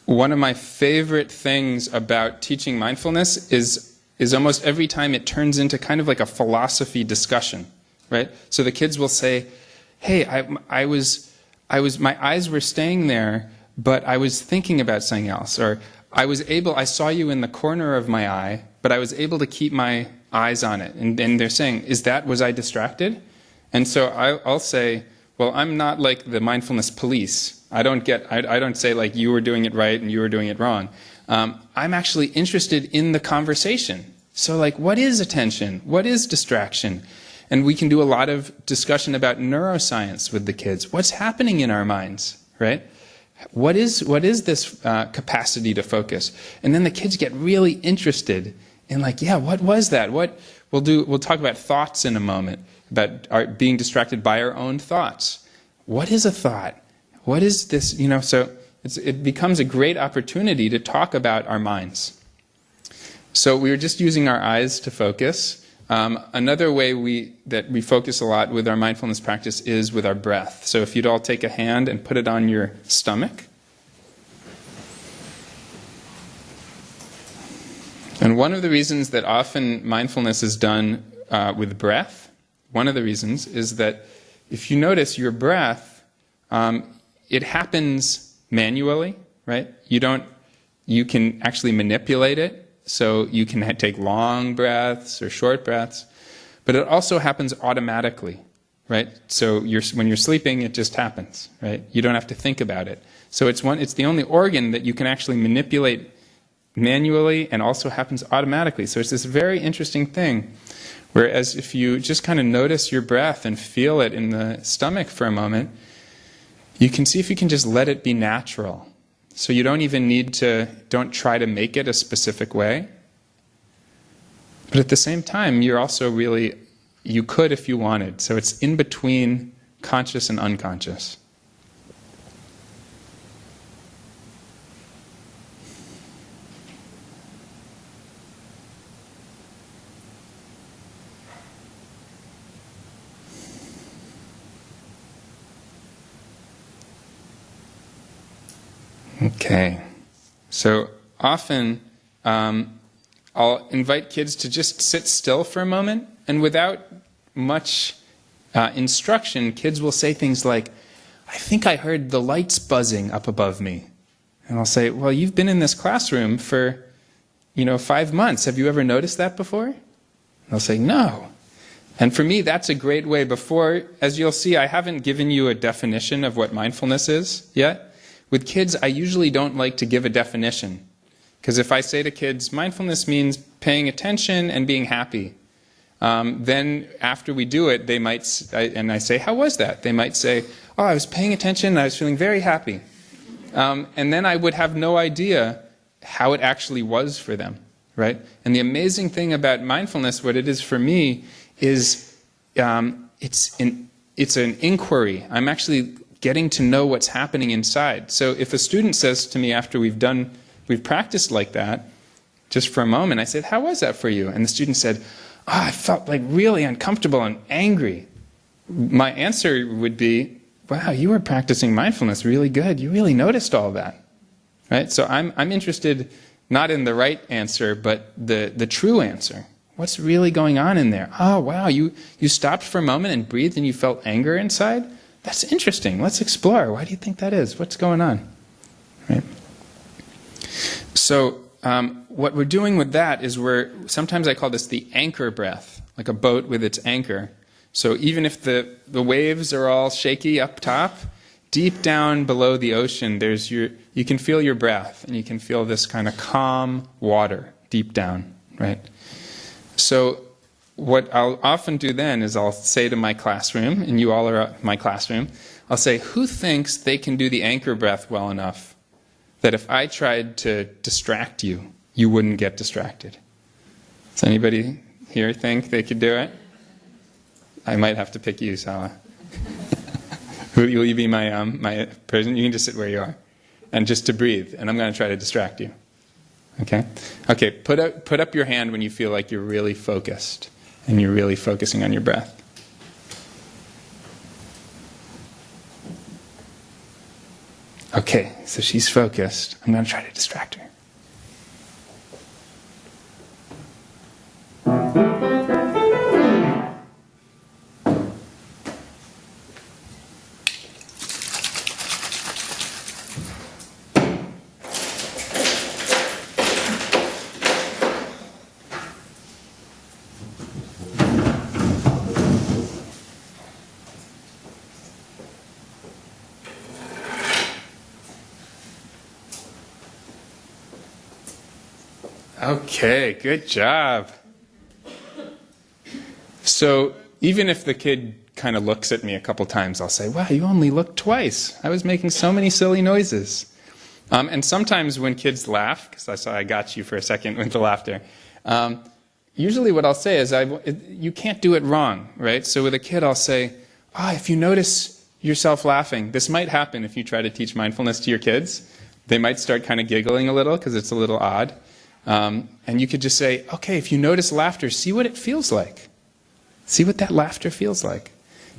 B: one of my favorite things about teaching mindfulness is almost every time it turns into kind of like a philosophy discussion, right? So the kids will say, hey, I was my eyes were staying there, but I was thinking about something else. Or I saw you in the corner of my eye, but I was able to keep my eyes on it. And they're saying, was I distracted? And so I'll say, well, I'm not like the mindfulness police. I don't say like you were doing it right and you were doing it wrong. I'm actually interested in the conversation. So like, what is attention? What is distraction? And we can do a lot of discussion about neuroscience with the kids. What's happening in our minds, right? What is this capacity to focus? And then the kids get really interested in like, yeah, what was that? We'll talk about thoughts in a moment, about being distracted by our own thoughts. What is a thought? What is this? So it becomes a great opportunity to talk about our minds. So we were just using our eyes to focus. Another way that we focus a lot with our mindfulness practice is with our breath. So if you'd all take a hand and put it on your stomach. And one of the reasons that often mindfulness is done with breath. One of the reasons is that if you notice your breath, it happens manually, right? You can actually manipulate it, so you can take long breaths or short breaths, but it also happens automatically, right? So when you're sleeping, it just happens, right? You don't have to think about it. So it's the only organ that you can actually manipulate manually and also happens automatically. So it's this very interesting thing. Whereas if you just kind of notice your breath and feel it in the stomach for a moment, you can see if you can just let it be natural. So you don't try to make it a specific way. But at the same time, you could if you wanted. So it's in between conscious and unconscious. Okay, so often I'll invite kids to just sit still for a moment, and without much instruction, kids will say things like, "I think I heard the lights buzzing up above me." And I'll say, "Well, you've been in this classroom for, 5 months. Have you ever noticed that before?" And they'll say, "No." And for me, that's a great way. Before, as you'll see, I haven't given you a definition of what mindfulness is yet. With kids, I usually don't like to give a definition. Because if I say to kids, mindfulness means paying attention and being happy, then after we do it, and I say, "How was that?" They might say, "Oh, I was paying attention and I was feeling very happy." And then I would have no idea how it actually was for them, right? And the amazing thing about mindfulness, what it is for me, is it's an inquiry. I'm actually getting to know what's happening inside. So if a student says to me after we've practiced like that, just for a moment, I said, "How was that for you?" And the student said, "Oh, I felt like really uncomfortable and angry." My answer would be, "Wow, you were practicing mindfulness really good. You really noticed all that." Right? So I'm interested not in the right answer, but the true answer. What's really going on in there? "Oh, wow, you stopped for a moment and breathed and you felt anger inside? That's interesting. Let's explore. Why do you think that is? What's going on?" Right? So what we're doing with that is sometimes I call this the anchor breath, like a boat with its anchor. So even if the waves are all shaky up top, deep down below the ocean, you can feel your breath, and you can feel this kind of calm water deep down, right? So what I'll often do then is I'll say to my classroom, and you all are at my classroom, I'll say, "Who thinks they can do the anchor breath well enough that if I tried to distract you, you wouldn't get distracted?" Does anybody here think they could do it? I might have to pick you, Sala. Will you be my person? You can just sit where you are, and just to breathe, and I'm going to try to distract you. Okay? Okay, put up your hand when you feel like you're really focused. And you're really focusing on your breath. Okay, so she's focused. I'm going to try to distract her. Okay, good job. So even if the kid kind of looks at me a couple times, I'll say, "Wow, you only looked twice. I was making so many silly noises." And sometimes when kids laugh, because I saw I got you for a second with the laughter, usually what I'll say is, you can't do it wrong, right? So with a kid, I'll say, if you notice yourself laughing, this might happen if you try to teach mindfulness to your kids. They might start kind of giggling a little because it's a little odd. And you could just say, "Okay, if you notice laughter, see what it feels like. See what that laughter feels like."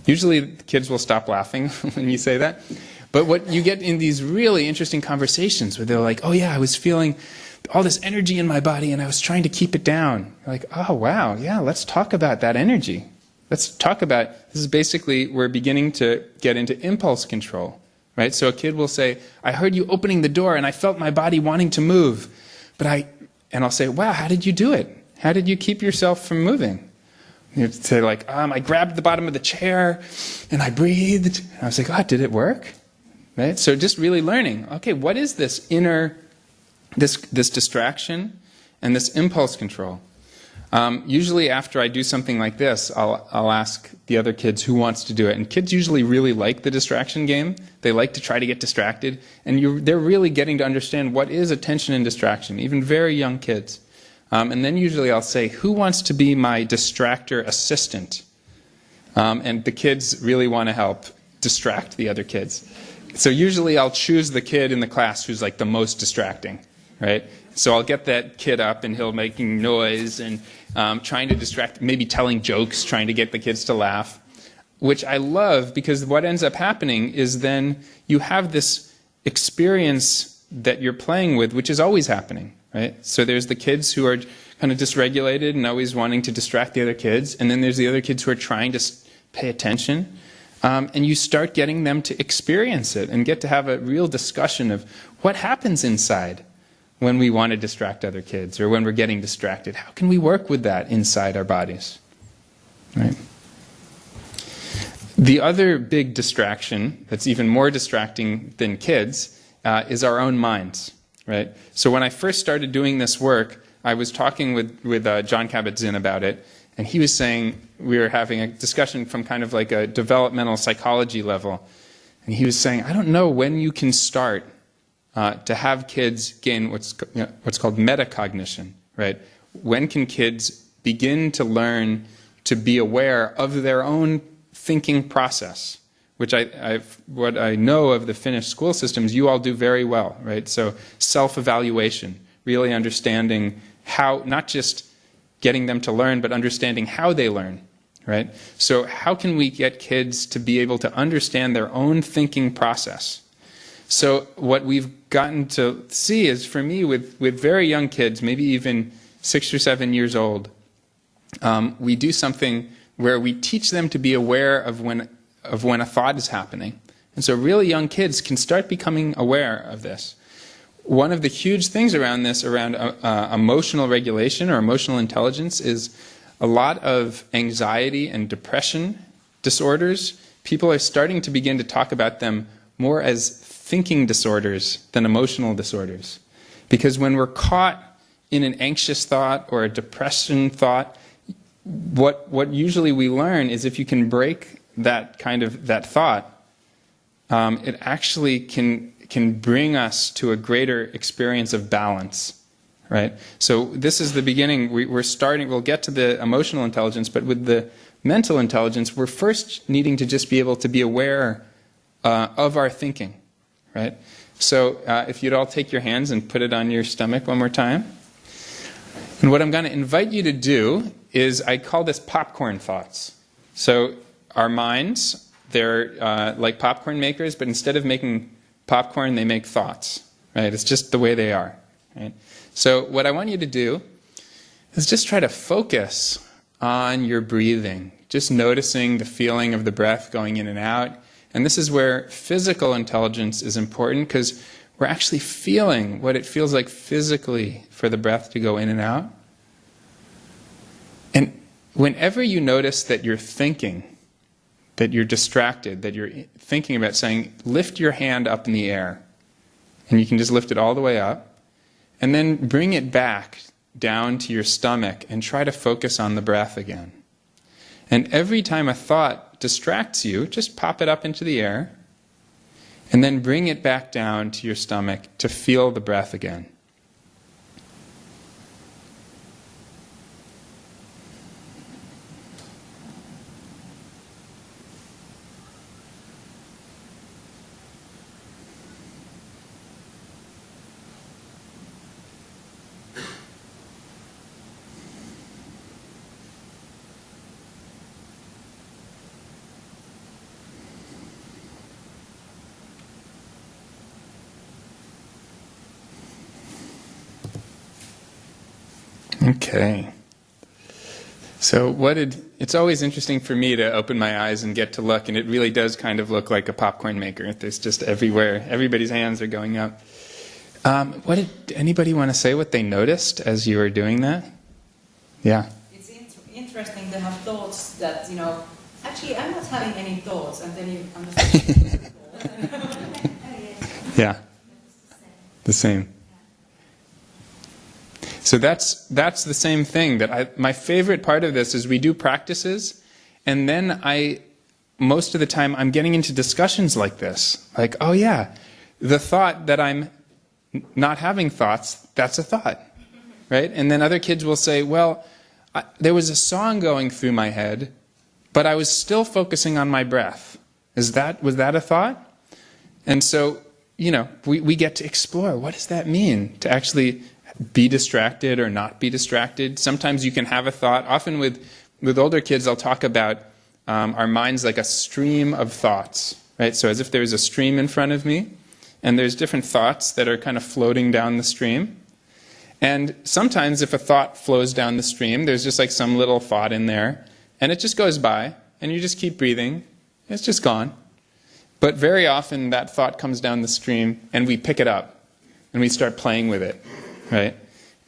B: Usually the kids will stop laughing when you say that. But what you get in these really interesting conversations where they're like, "Oh yeah, I was feeling all this energy in my body, and I was trying to keep it down. Like, oh, wow, yeah, let's talk about that energy. Let's talk about, this is basically, we're beginning to get into impulse control, right? So a kid will say, I heard you opening the door, and I felt my body wanting to move. And I'll say, wow, how did you do it? How did you keep yourself from moving? You'd say, like, I grabbed the bottom of the chair, and I breathed. And I was like, oh, did it work? Right? So just really learning, okay, what is this inner, this distraction and this impulse control? Usually after I do something like this, I'll ask the other kids who wants to do it. And kids usually really like the distraction game. They like to try to get distracted. And they're really getting to understand what is attention and distraction, even very young kids. And then usually I'll say, who wants to be my distractor assistant? And the kids really want to help distract the other kids. So usually I'll choose the kid in the class who's like the most distracting, right? So I'll get that kid up and he'll making noise and trying to distract, maybe telling jokes, trying to get the kids to laugh, which I love because what ends up happening is then you have this experience that you're playing with, which is always happening, right? So there's the kids who are kind of dysregulated and always wanting to distract the other kids, and then there's the other kids who are trying to pay attention. And you start getting them to experience it and get to have a real discussion of what happens inside when we want to distract other kids or when we're getting distracted. How can we work with that inside our bodies? Right? The other big distraction that's even more distracting than kids is our own minds. Right? So when I first started doing this work, I was talking with John Kabat-Zinn about it, and he was saying, we were having a discussion from kind of like a developmental psychology level, and he was saying, I don't know when you can start to have kids gain what's called metacognition, right? When can kids begin to learn to be aware of their own thinking process? Which what I know of the Finnish school systems, you all do very well, right? So self-evaluation, really understanding how, not just getting them to learn, but understanding how they learn, right? So how can we get kids to be able to understand their own thinking process? So what we've gotten to see is, for me, with very young kids, maybe even 6 or 7 years old, we do something where we teach them to be aware of when a thought is happening. And so really young kids can start becoming aware of this. One of the huge things around this, around emotional regulation or emotional intelligence, is a lot of anxiety and depression disorders. People are starting to begin to talk about them more as thinking disorders than emotional disorders. Because when we're caught in an anxious thought or a depression thought, what usually we learn is if you can break that thought, it actually can bring us to a greater experience of balance, right? So this is the beginning. We'll get to the emotional intelligence, but with the mental intelligence, we're first needing to just be able to be aware of our thinking, right? So if you'd all take your hands and put it on your stomach one more time. And what I'm going to invite you to do is, I call this popcorn thoughts. So our minds, they're like popcorn makers, but instead of making popcorn, they make thoughts, right? It's just the way they are, right? So what I want you to do is just try to focus on your breathing, just noticing the feeling of the breath going in and out. And this is where physical intelligence is important, because we're actually feeling what it feels like physically for the breath to go in and out. And whenever you notice that you're thinking, that you're distracted, that you're thinking about saying, lift your hand up in the air. And you can just lift it all the way up. And then bring it back down to your stomach and try to focus on the breath again. And every time a thought distracts you, just pop it up into the air. And then bring it back down to your stomach to feel the breath again. Okay. So it's always interesting for me to open my eyes and get to look, and it really does kind of look like a popcorn maker. There's just everywhere. Everybody's hands are going up. What did anybody want to say what they noticed as you were doing that? Yeah.
C: It's interesting to have thoughts that, actually I'm not having any thoughts, and then you understand.
B: Yeah. The same. So that's the same thing. My favorite part of this is we do practices, and then most of the time I'm getting into discussions like this. Like, oh yeah, the thought that I'm not having thoughts, that's a thought, right? And then other kids will say, well, there was a song going through my head, but I was still focusing on my breath. Was that a thought? And so, we get to explore, what does that mean to actually be distracted or not be distracted? Sometimes you can have a thought. Often with older kids, I'll talk about our minds like a stream of thoughts, right? So as if there's a stream in front of me, and there's different thoughts that are kind of floating down the stream. And sometimes if a thought flows down the stream, there's just like some little thought in there, and it just goes by, and you just keep breathing. It's just gone. But very often that thought comes down the stream, and we pick it up, and we start playing with it, right?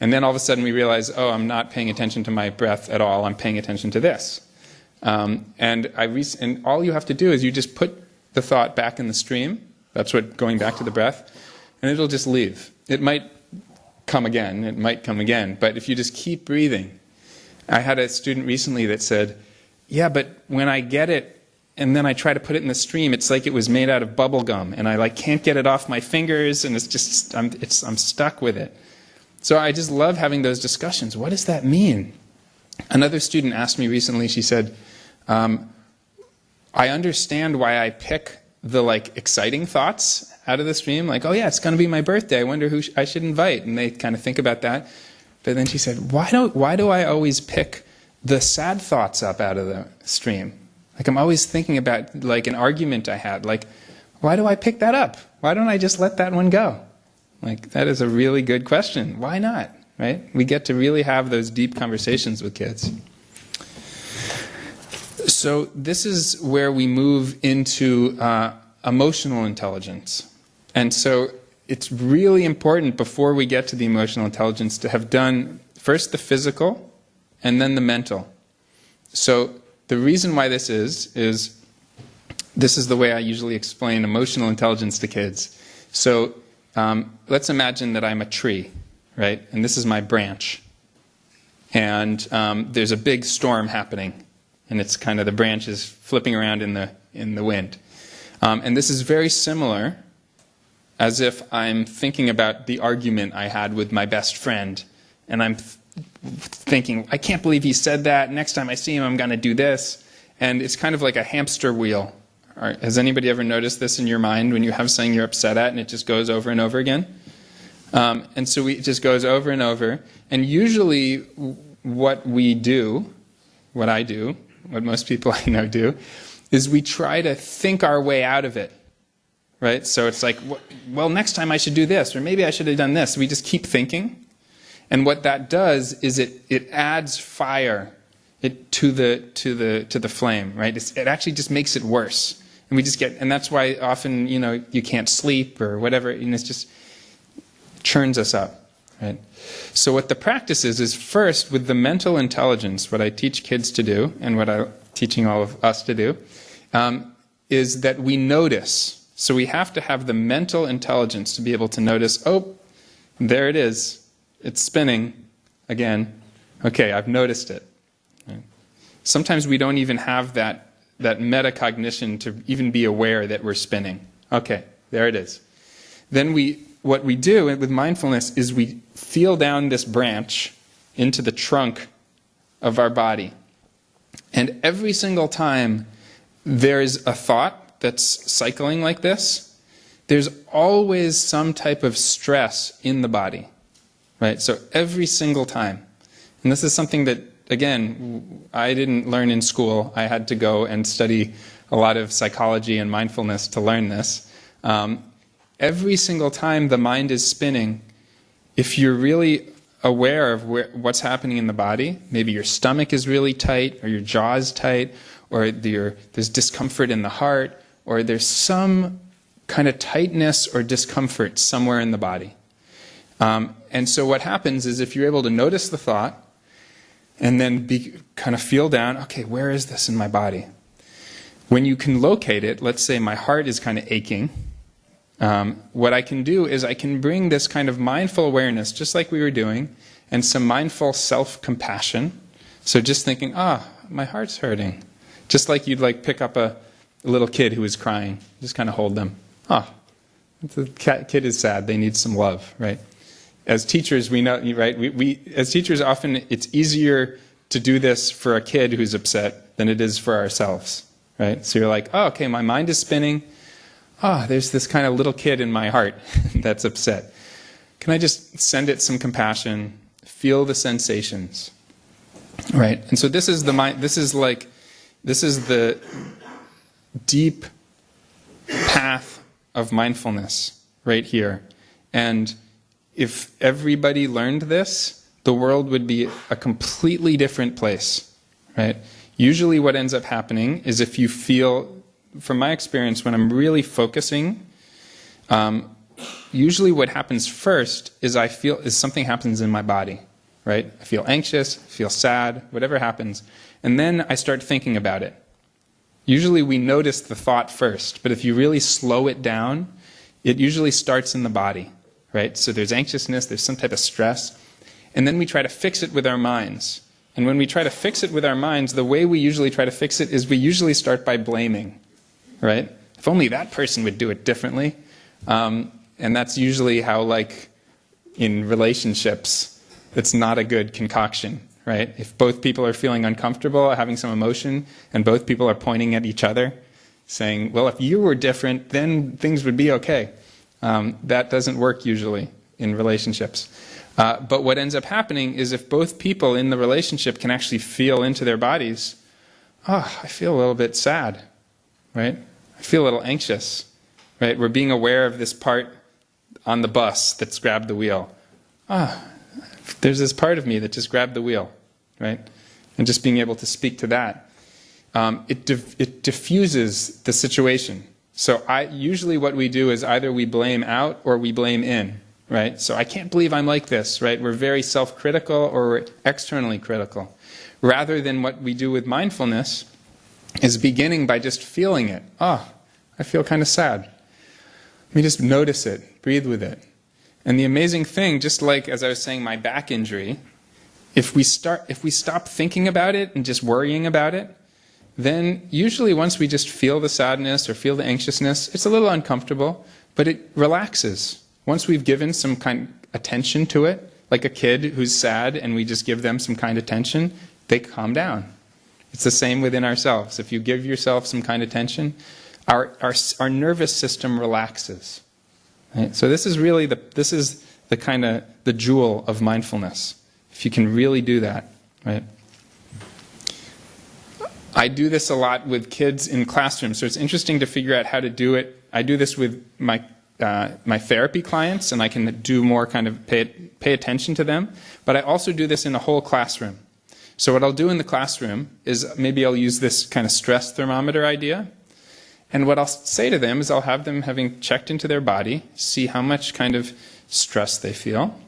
B: And then all of a sudden we realize, oh, I'm not paying attention to my breath at all. I'm paying attention to this. And all you have to do is you just put the thought back in the stream. That's what going back to the breath, and it'll just leave. It might come again, but if you just keep breathing. I had a student recently that said, yeah, but when I get it and then I try to put it in the stream, it's like it was made out of bubble gum, and I can't get it off my fingers, and it's just I'm stuck with it. So I just love having those discussions. What does that mean? Another student asked me recently, she said, I understand why I pick the exciting thoughts out of the stream, oh yeah, it's going to be my birthday, I wonder who I should invite, and they kind of think about that. But then she said, why do I always pick the sad thoughts up out of the stream? I'm always thinking about an argument I had, why do I pick that up? Why don't I just let that one go? That is a really good question. Why not, right? We get to really have those deep conversations with kids. So this is where we move into emotional intelligence. And so it's really important before we get to the emotional intelligence to have done first the physical and then the mental. So the reason why this is this is the way I usually explain emotional intelligence to kids. So let's imagine that I'm a tree, right? And this is my branch. And there's a big storm happening. And it's kind of the branches flipping around in the wind. And this is very similar as if I'm thinking about the argument I had with my best friend. And I'm thinking, I can't believe he said that. Next time I see him, I'm going to do this. And it's kind of like a hamster wheel. Has anybody ever noticed this in your mind when you have something you're upset at and it just goes over and over again? And so it just goes over and over. And usually what I do, what most people I know do, is we try to think our way out of it, right? So it's well, next time I should do this, or maybe I should have done this. We just keep thinking, and what that does is it adds fire to the flame, right? It actually just makes it worse, and and that's why often you can't sleep or whatever, and it just churns us up. Right? So what the practice is first with the mental intelligence, what I teach kids to do, and what I'm teaching all of us to do, is that we notice. So we have to have the mental intelligence to be able to notice, oh, there it is. It's spinning again. Okay, I've noticed it. Right? Sometimes we don't even have that metacognition to even be aware that we're spinning. Okay, there it is. Then what we do with mindfulness is we feel down this branch into the trunk of our body. And every single time there's a thought that's cycling like this, there's always some type of stress in the body. Right? So every single time. And this is something that, again, I didn't learn in school. I had to go and study a lot of psychology and mindfulness to learn this. Every single time the mind is spinning, if you're really aware of what's happening in the body. Maybe your stomach is really tight, or your jaw is tight, or there's discomfort in the heart, or there's some kind of tightness or discomfort somewhere in the body. And so what happens is, if you're able to notice the thought and then kind of feel down, okay, where is this in my body? When you can locate it, let's say my heart is kind of aching, what I can do is I can bring this kind of mindful awareness, just like we were doing, and some mindful self-compassion. So just thinking, my heart's hurting. Just like you'd pick up a little kid who is crying, just kind of hold them. The kid is sad, they need some love, right? As teachers, we know, right? We as teachers, often it's easier to do this for a kid who's upset than it is for ourselves, right? So you're like, okay, my mind is spinning. There's this kind of little kid in my heart that's upset. Can I just send it some compassion, feel the sensations, right? And so this is the mind. This is the deep path of mindfulness right here. And if everybody learned this, the world would be a completely different place, right? Usually what ends up happening is, if you feel, from my experience, when I'm really focusing, usually what happens first is something happens in my body, right? I feel anxious, I feel sad, whatever happens, and then I start thinking about it. Usually we notice the thought first, but if you really slow it down, it usually starts in the body, right? So there's anxiousness, there's some type of stress, and then we try to fix it with our minds. And when we try to fix it with our minds, the way we usually try to fix it is we usually start by blaming, right? If only that person would do it differently. And that's usually how, in relationships, it's not a good concoction, right? If both people are feeling uncomfortable, having some emotion, and both people are pointing at each other, saying, well, if you were different, then things would be okay. That doesn't work usually in relationships. But what ends up happening is, if both people in the relationship can actually feel into their bodies, I feel a little bit sad, right? I feel a little anxious, right? We're being aware of this part on the bus that's grabbed the wheel. There's this part of me that just grabbed the wheel, right? And just being able to speak to that, it diffuses the situation. So usually what we do is either we blame out or we blame in, right? So I can't believe I'm like this, right? We're very self-critical, or we're externally critical. Rather than what we do with mindfulness is beginning by just feeling it. I feel kind of sad. Let me just notice it, breathe with it. And the amazing thing, just like as I was saying, my back injury, if we stop thinking about it and just worrying about it, then usually once we just feel the sadness or feel the anxiousness, it's a little uncomfortable, but it relaxes. Once we've given some kind of attention to it, like a kid who's sad and we just give them some kind of attention, they calm down. It's the same within ourselves. If you give yourself some kind of attention, our nervous system relaxes. Right? So this is really the kind of the jewel of mindfulness. If you can really do that, right? I do this a lot with kids in classrooms, so it's interesting to figure out how to do it. I do this with my therapy clients, and I can do more kind of pay attention to them. But I also do this in a whole classroom. So what I'll do in the classroom is maybe I'll use this kind of stress thermometer idea. And what I'll say to them is I'll have them, having checked into their body, see how much kind of stress they feel.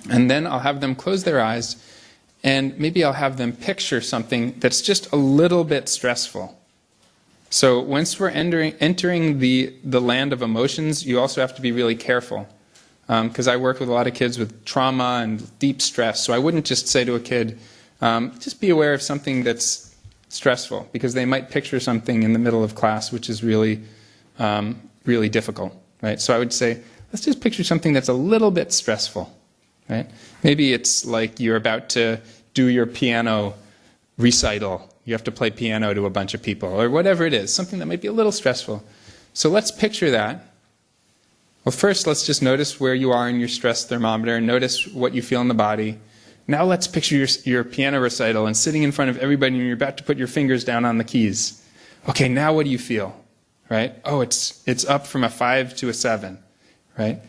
B: And then I'll have them close their eyes, and maybe I'll have them picture something that's just a little bit stressful. So once we're entering the land of emotions, you also have to be really careful. Because I work with a lot of kids with trauma and deep stress. So I wouldn't just say to a kid, just be aware of something that's stressful, because they might picture something in the middle of class which is really, really difficult, right? So I would say, let's just picture something that's a little bit stressful, right? Maybe it's like you're about to do your piano recital. You have to play piano to a bunch of people, or whatever it is, something that might be a little stressful. So let's picture that. Well, first, let's just notice where you are in your stress thermometer and notice what you feel in the body. Now let's picture your piano recital and sitting in front of everybody, and you're about to put your fingers down on the keys. Okay, now what do you feel? Right? Oh, it's up from a 5 to a 7. Right?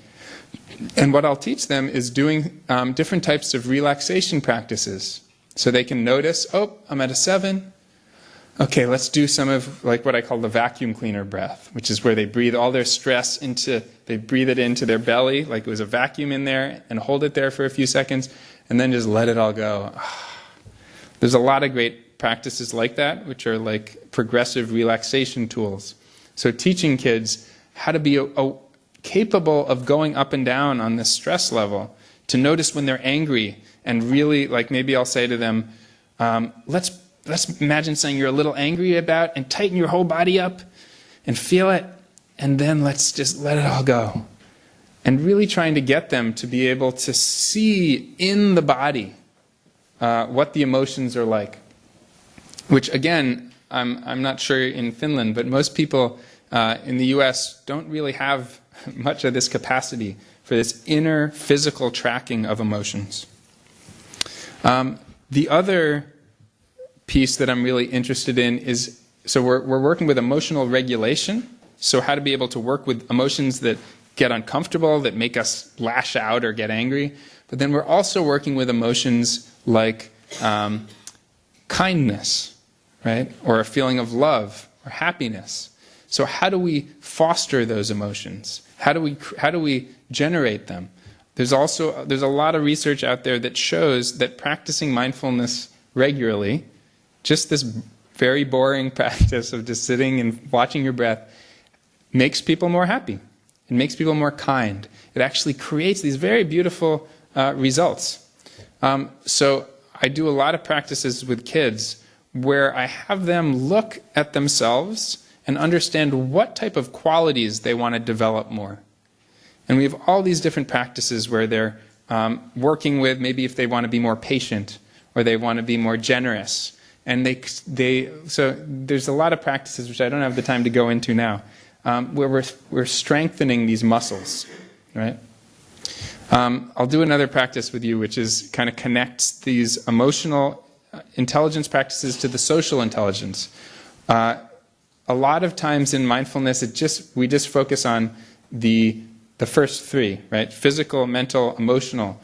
B: And what I'll teach them is doing different types of relaxation practices. So they can notice, oh, I'm at a 7. Okay, let's do some of like what I call the vacuum cleaner breath, which is where they breathe all their stress they breathe it into their belly, like it was a vacuum in there, and hold it there for a few seconds, and then just let it all go. There's a lot of great practices like that, which are like progressive relaxation tools. So teaching kids how to be capable of going up and down on this stress level, to notice when they're angry, and really, like maybe I'll say to them, let's imagine something you're a little angry about and tighten your whole body up and feel it, and then let's just let it all go. And really trying to get them to be able to see in the body what the emotions are like. Which again, I'm not sure in Finland, but most people in the US don't really have much of this capacity for this inner physical tracking of emotions. The other piece that I'm really interested in is, so we're working with emotional regulation, so how to be able to work with emotions that get uncomfortable, that make us lash out or get angry, but then we're also working with emotions like kindness, right, or a feeling of love or happiness. So how do we foster those emotions? How do we generate them? There's a lot of research out there that shows that practicing mindfulness regularly, just this very boring practice of just sitting and watching your breath, makes people more happy. It makes people more kind. It actually creates these very beautiful results. So I do a lot of practices with kids where I have them look at themselves and understand what type of qualities they want to develop more. And we have all these different practices where they're working with, maybe if they want to be more patient or they want to be more generous. And so there's a lot of practices, which I don't have the time to go into now, where we're strengthening these muscles, right? I'll do another practice with you, which is kind of connects these emotional intelligence practices to the social intelligence. A lot of times in mindfulness, we just focus on the first 3, right? Physical, mental, emotional.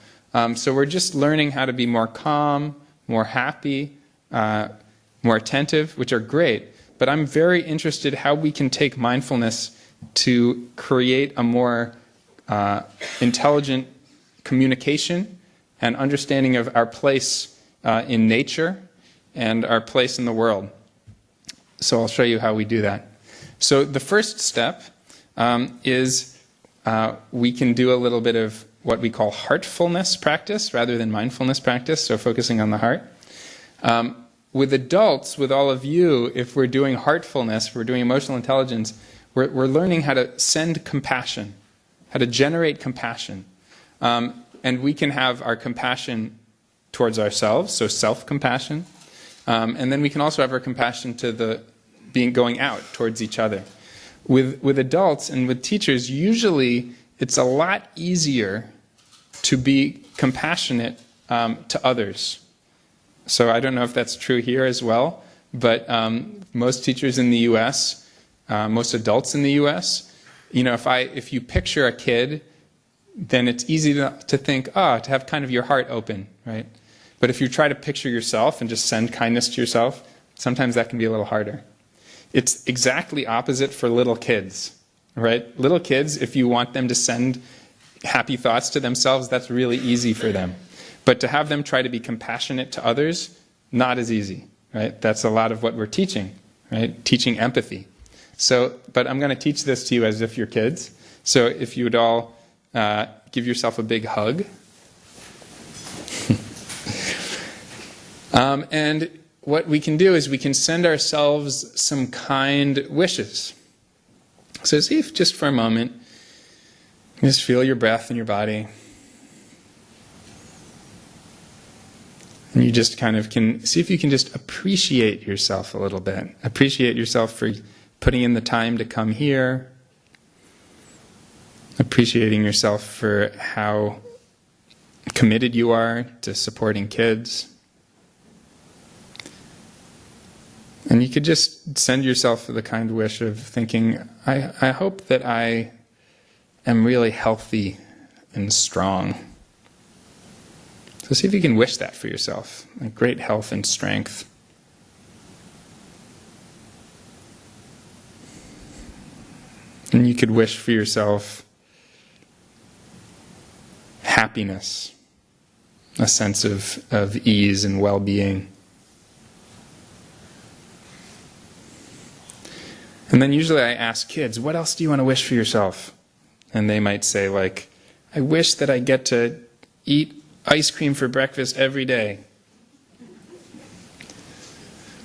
B: So we're just learning how to be more calm, more happy, more attentive, which are great. But I'm very interested how we can take mindfulness to create a more intelligent communication and understanding of our place in nature and our place in the world. So I'll show you how we do that. So the first step is we can do a little bit of what we call heartfulness practice rather than mindfulness practice, so focusing on the heart. With adults, with all of you, if we're doing heartfulness, if we're doing emotional intelligence, we're learning how to send compassion, how to generate compassion. And we can have our compassion towards ourselves, so self-compassion. And then we can also have our compassion to going out towards each other. With adults and with teachers, usually it's a lot easier to be compassionate to others. So I don't know if that's true here as well, but most teachers in the U.S., most adults in the U.S., if you picture a kid, then it's easy to think, to have kind of your heart open, right? But if you try to picture yourself and just send kindness to yourself, sometimes that can be a little harder. It's exactly opposite for little kids, right? Little kids, if you want them to send happy thoughts to themselves, that's really easy for them. But to have them try to be compassionate to others, not as easy, right? That's a lot of what we're teaching, right? Teaching empathy. But I'm going to teach this to you as if you're kids. So if you would all give yourself a big hug. And what we can do is we can send ourselves some kind wishes. So see if just for a moment, just feel your breath in your body. And you just kind of can see if you can just appreciate yourself a little bit. Appreciate yourself for putting in the time to come here. Appreciating yourself for how committed you are to supporting kids. And you could just send yourself the kind wish of thinking, I hope that I am really healthy and strong. So see if you can wish that for yourself, like great health and strength. And you could wish for yourself happiness, a sense of ease and well-being. And then usually I ask kids, what else do you want to wish for yourself? And they might say, like, I wish that I get to eat ice cream for breakfast every day.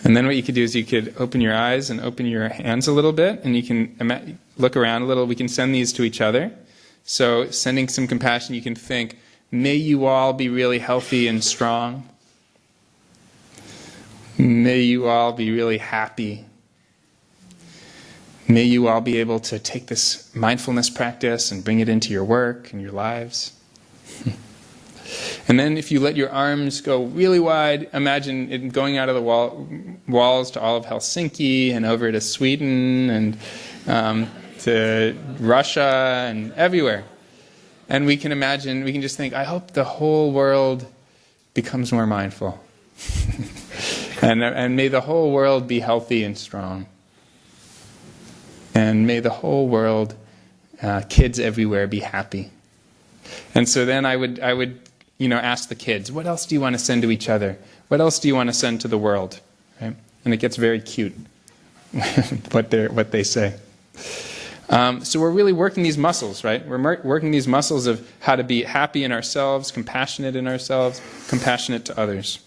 B: And then what you could do is you could open your eyes and open your hands a little bit, and you can look around a little. We can send these to each other. So sending some compassion, you can think, may you all be really healthy and strong. May you all be really happy. May you all be able to take this mindfulness practice and bring it into your work and your lives. And then if you let your arms go really wide, imagine it going out of the walls to all of Helsinki and over to Sweden and to Russia and everywhere. And we can imagine, we can just think, I hope the whole world becomes more mindful. and may the whole world be healthy and strong. And may the whole world, kids everywhere, be happy. And so then I would ask the kids, what else do you want to send to each other? What else do you want to send to the world? Right? And it gets very cute, what they say. So we're really working these muscles, right? We're working these muscles of how to be happy in ourselves, compassionate in ourselves, compassionate to others.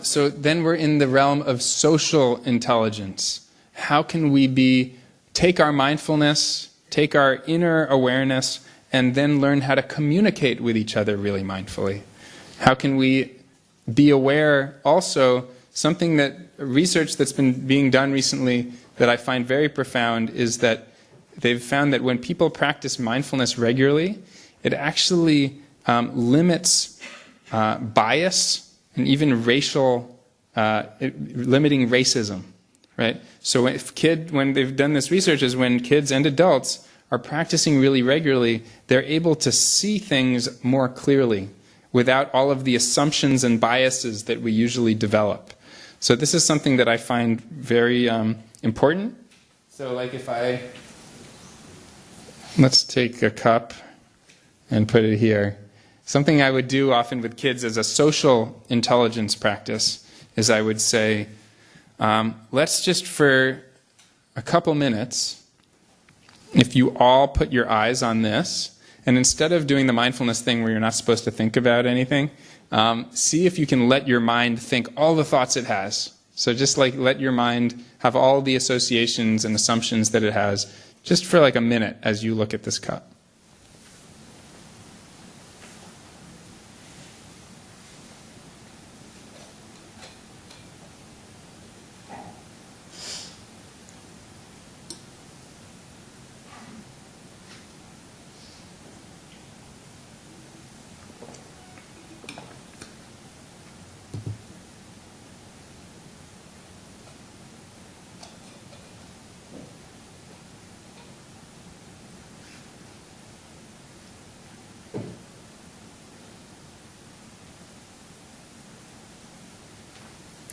B: So then we're in the realm of social intelligence. How can we take our mindfulness, take our inner awareness, and then learn how to communicate with each other really mindfully? How can we be aware also, something that research that's been being done recently that I find very profound is that they've found that when people practice mindfulness regularly, it actually limits bias and even limiting racism, right? So when they've done this research is when kids and adults are practicing really regularly, they're able to see things more clearly without all of the assumptions and biases that we usually develop. So this is something that I find very important. So like let's take a cup and put it here. Something I would do often with kids as a social intelligence practice is I would say, let's just for a couple minutes, if you all put your eyes on this, and instead of doing the mindfulness thing where you're not supposed to think about anything, see if you can let your mind think all the thoughts it has. So just like let your mind have all the associations and assumptions that it has, just for like a minute as you look at this cup.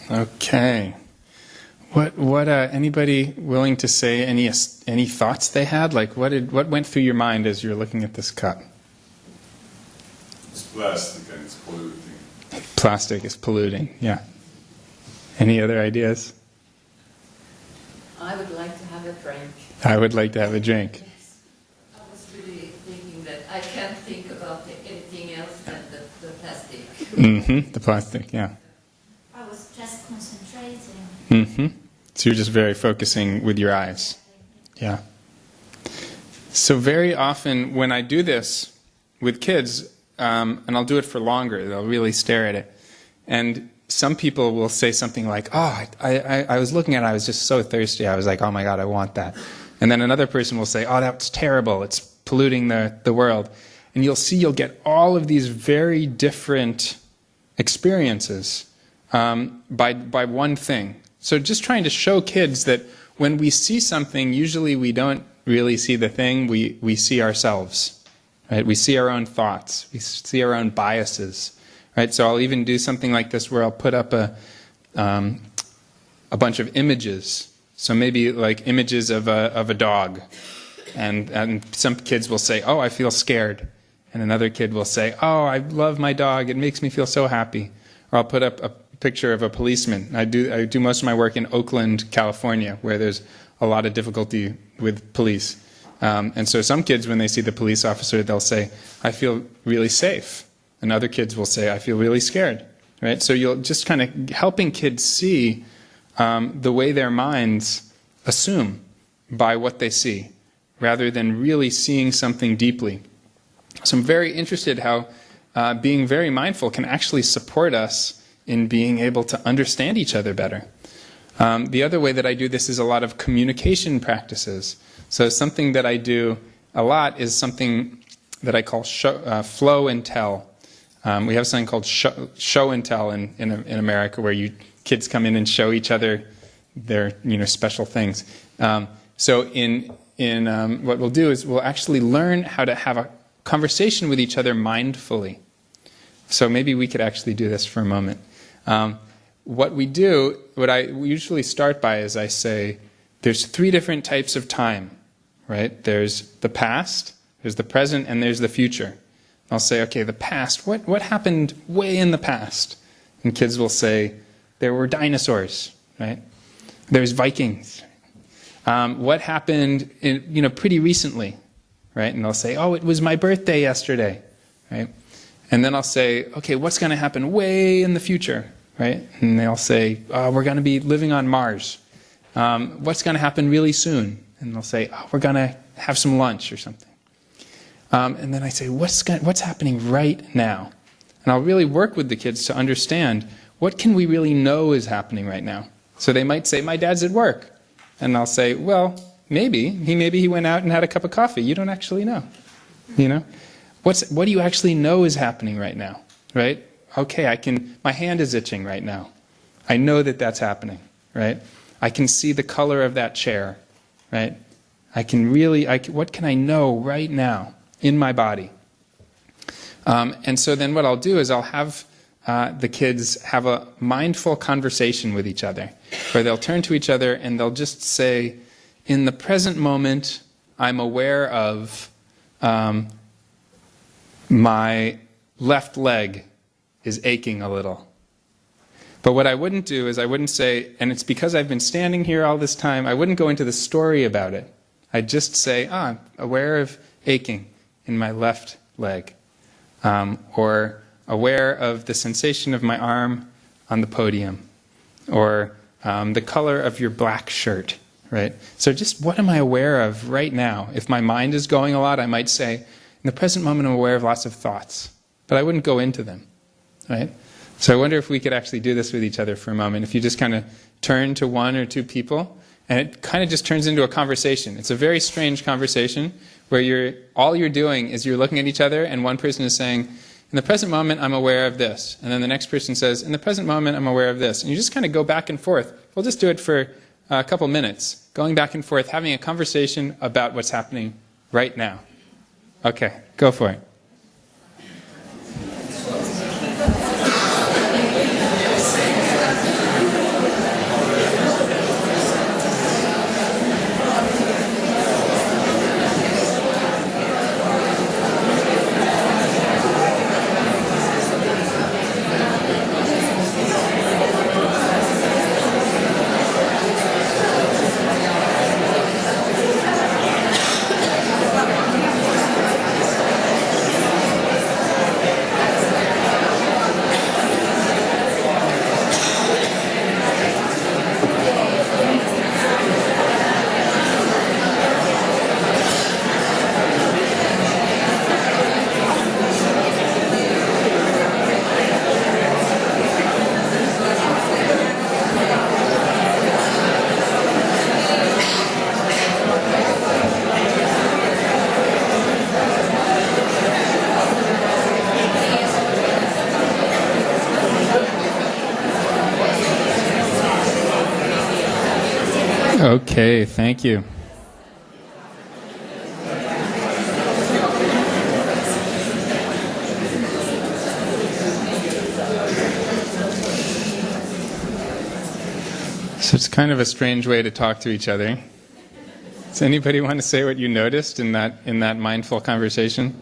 B: Okay. What anybody willing to say any thoughts they had? Like what went through your mind as you're looking at this cup?
D: It's plastic and it's polluting.
B: Plastic is polluting, yeah. Any other ideas?
C: I would like to have a drink.
B: I would like to have a drink.
E: Yes. I was really thinking that I can't think about anything else than the plastic.
B: Mm-hmm. The plastic, yeah.
E: I was just concentrating.
B: Mm-hmm. So you're just very focusing with your eyes. Yeah. So very often when I do this with kids, and I'll do it for longer, they'll really stare at it. And some people will say something like, oh, I was looking at it, I was just so thirsty. I was like, oh my God, I want that. And then another person will say, oh, that's terrible. It's polluting the world. And you'll get all of these very different experiences by one thing. So just trying to show kids that when we see something, usually we don't really see the thing, we see ourselves. right? We see our own thoughts. We see our own biases, right? So I'll even do something like this where I'll put up a bunch of images. So maybe like images of a dog. And some kids will say, oh, I feel scared. And another kid will say, oh, I love my dog. It makes me feel so happy. Or I'll put up a picture of a policeman. I do most of my work in Oakland, California, where there's a lot of difficulty with police. And so some kids, when they see the police officer, they'll say, I feel really safe. And other kids will say, I feel really scared. Right? So you'll just kind of helping kids see the way their minds assume by what they see, rather than really seeing something deeply. So I'm very interested how being very mindful can actually support us in being able to understand each other better. The other way that I do this is a lot of communication practices. So something that I do a lot is something that I call flow and tell. We have something called show and tell in America, where kids come in and show each other their special things. So in what we'll do is we'll actually learn how to have a conversation with each other mindfully. So maybe we could actually do this for a moment. What I usually start by is I say, there's 3 different types of time, right? There's the past, there's the present, and there's the future. I'll say, okay, the past, what happened way in the past? And kids will say, there were dinosaurs, right? There's Vikings. What happened pretty recently, right? And they'll say, oh, it was my birthday yesterday, right? And then I'll say, okay, what's going to happen way in the future, right? And they'll say, oh, we're going to be living on Mars. What's going to happen really soon? And they'll say, oh, we're going to have some lunch or something. And then I say, what's happening right now? And I'll really work with the kids to understand, what can we really know is happening right now? So they might say, my dad's at work. And I'll say, well, maybe he went out and had a cup of coffee. You don't actually know. What do you actually know is happening right now? Right? Okay, my hand is itching right now. I know that that's happening, right? I can see the color of that chair, right? What can I know right now in my body? And so then what I'll do is I'll have the kids have a mindful conversation with each other, where they'll turn to each other and they'll just say, in the present moment, I'm aware of my left leg is aching a little. But what I wouldn't do is I wouldn't say, and it's because I've been standing here all this time, I wouldn't go into the story about it. I'd just say, I'm aware of aching in my left leg. Or aware of the sensation of my arm on the podium. Or the color of your black shirt, right? So just what am I aware of right now? If my mind is going a lot, I might say, in the present moment I'm aware of lots of thoughts. But I wouldn't go into them, right? So I wonder if we could actually do this with each other for a moment. If you just kind of turn to 1 or 2 people, and it kind of just turns into a conversation. It's a very strange conversation where all you're doing is you're looking at each other, and one person is saying, in the present moment, I'm aware of this. And then the next person says, in the present moment, I'm aware of this. And you just kind of go back and forth. We'll just do it for a couple minutes, going back and forth, having a conversation about what's happening right now. Okay, go for it. Okay, thank you. So it's kind of a strange way to talk to each other. Does anybody want to say what you noticed in that mindful conversation?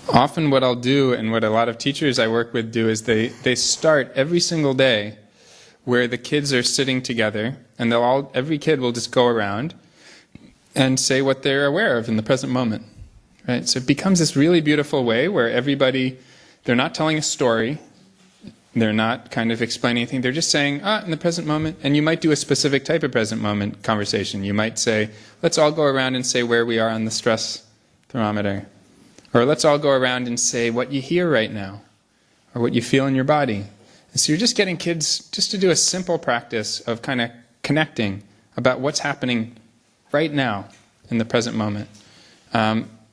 B: Often what I'll do, and what a lot of teachers I work with do, is they start every single day where the kids are sitting together, and every kid will just go around and say what they're aware of in the present moment. Right? So it becomes this really beautiful way where they're not telling a story, they're not kind of explaining anything, they're just saying, in the present moment. And you might do a specific type of present moment conversation. You might say, let's all go around and say where we are on the stress thermometer. Or let's all go around and say what you hear right now, or what you feel in your body. And so you're just getting kids just to do a simple practice of kind of connecting about what's happening right now in the present moment.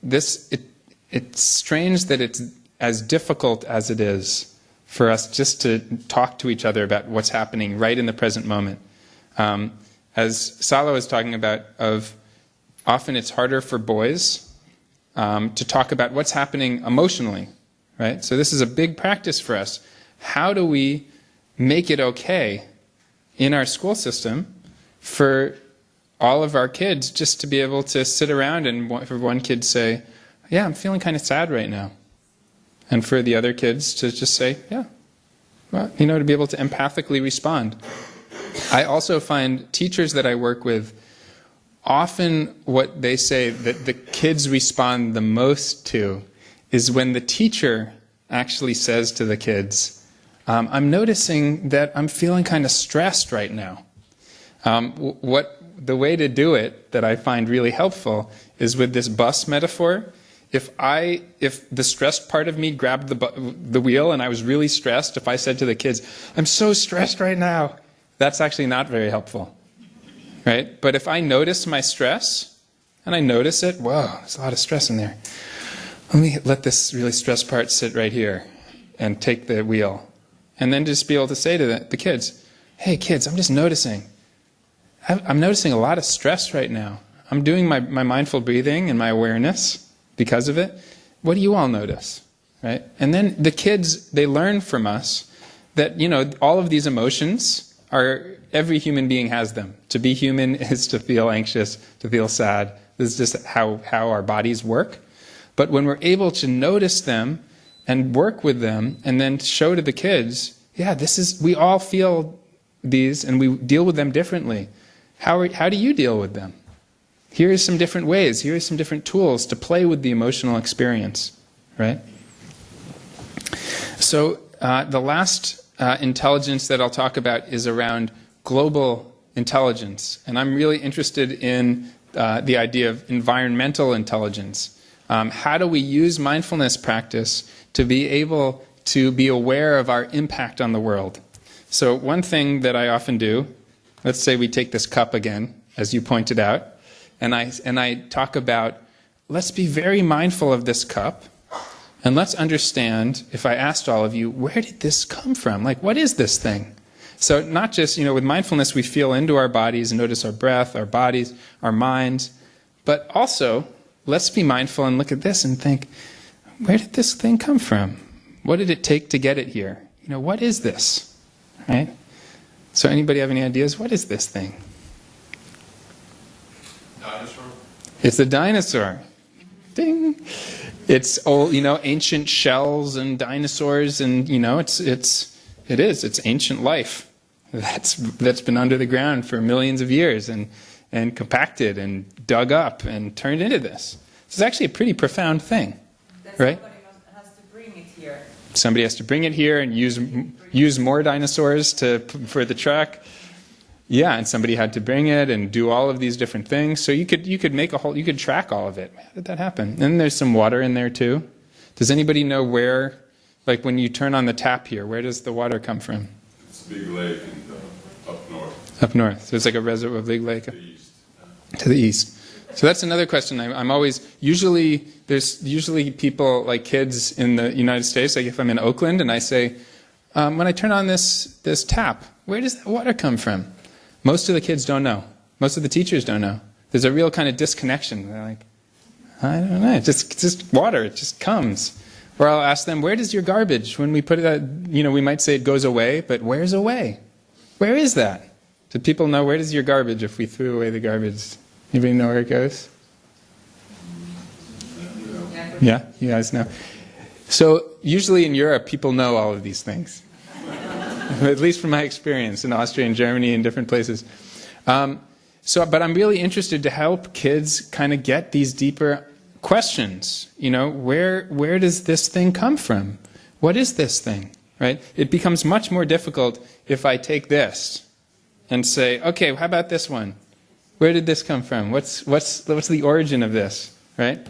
B: It's strange that it's as difficult as it is for us just to talk to each other about what's happening right in the present moment. As Salo was talking about, often it's harder for boys to talk about what's happening emotionally, right? So this is a big practice for us. How do we make it okay in our school system for all of our kids just to be able to sit around and for one kid say, yeah, I'm feeling kind of sad right now. And for the other kids to just say, yeah, well, to be able to empathically respond. I also find teachers that I work with, often what they say that the kids respond the most to is when the teacher actually says to the kids, I'm noticing that I'm feeling kind of stressed right now. The way to do it that I find really helpful is with this bus metaphor. If the stressed part of me grabbed the wheel and I was really stressed, if I said to the kids, I'm so stressed right now, that's actually not very helpful. Right? But if I notice my stress, and I notice it, whoa, there's a lot of stress in there. Let me let this really stressed part sit right here and take the wheel. And then just be able to say to the kids, hey kids, I'm just noticing. I'm noticing a lot of stress right now. I'm doing my mindful breathing and my awareness because of it. What do you all notice? Right? And then the kids, they learn from us that, all of these emotions every human being has them. To be human is to feel anxious, to feel sad. This is just how our bodies work. But when we're able to notice them and work with them and then show to the kids, yeah, we all feel these and we deal with them differently. How do you deal with them? Here are some different ways. Here are some different tools to play with the emotional experience, right? So the last intelligence that I'll talk about is around global intelligence. And I'm really interested in the idea of environmental intelligence. How do we use mindfulness practice to be able to be aware of our impact on the world? So one thing that I often do, let's say we take this cup again, as you pointed out, and I talk about, let's be very mindful of this cup, and let's understand, if I asked all of you, where did this come from? Like, what is this thing? So not just, with mindfulness we feel into our bodies and notice our breath, our bodies, our minds, but also, let's be mindful and look at this and think, where did this thing come from? What did it take to get it here? What is this? Right? So anybody have any ideas? What is this thing?
D: Dinosaur?
B: It's a dinosaur. Ding! It's old, ancient shells and dinosaurs, and it's ancient life that's been under the ground for millions of years and compacted and dug up and turned into this. This is actually a pretty profound thing, right?
C: Somebody has to bring it here.
B: Somebody has to bring it here and use more dinosaurs for the truck. Yeah, and somebody had to bring it and do all of these different things. So you could make you could track all of it. How did that happen? And there's some water in there too. Does anybody know where, like when you turn on the tap here, where does the water come from?
D: It's a big lake up north.
B: Up north. So it's like a reservoir, a big lake.
D: To the east.
B: To the east. So that's another question. I'm always, there's usually people like kids in the United States, like if I'm in Oakland and I say, when I turn on this tap, where does that water come from? Most of the kids don't know. Most of the teachers don't know. There's a real kind of disconnection. They're like, I don't know, it's just water, it just comes. Or I'll ask them, where does your garbage, when we put it, we might say it goes away, but where's away? Where is that? Do people know, where does your garbage, if we threw away the garbage? Anybody know where it goes? Yeah, you guys know. So usually in Europe, people know all of these things. At least from my experience in Austria and Germany and different places. But I'm really interested to help kids kind of get these deeper questions. Where does this thing come from? What is this thing? Right? It becomes much more difficult if I take this and say, okay, how about this one? Where did this come from? What's the origin of this? Right?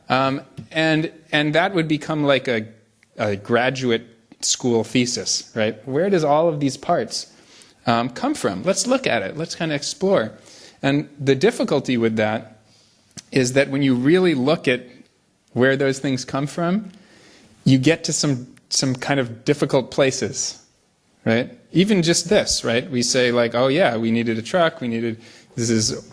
B: And that would become like a graduate school thesis, right? Where does all of these parts come from? Let's look at it. Let's kind of explore. And the difficulty with that is that when you really look at where those things come from, you get to some kind of difficult places, right? Even just this, right? We say like, oh yeah, we needed a truck. This is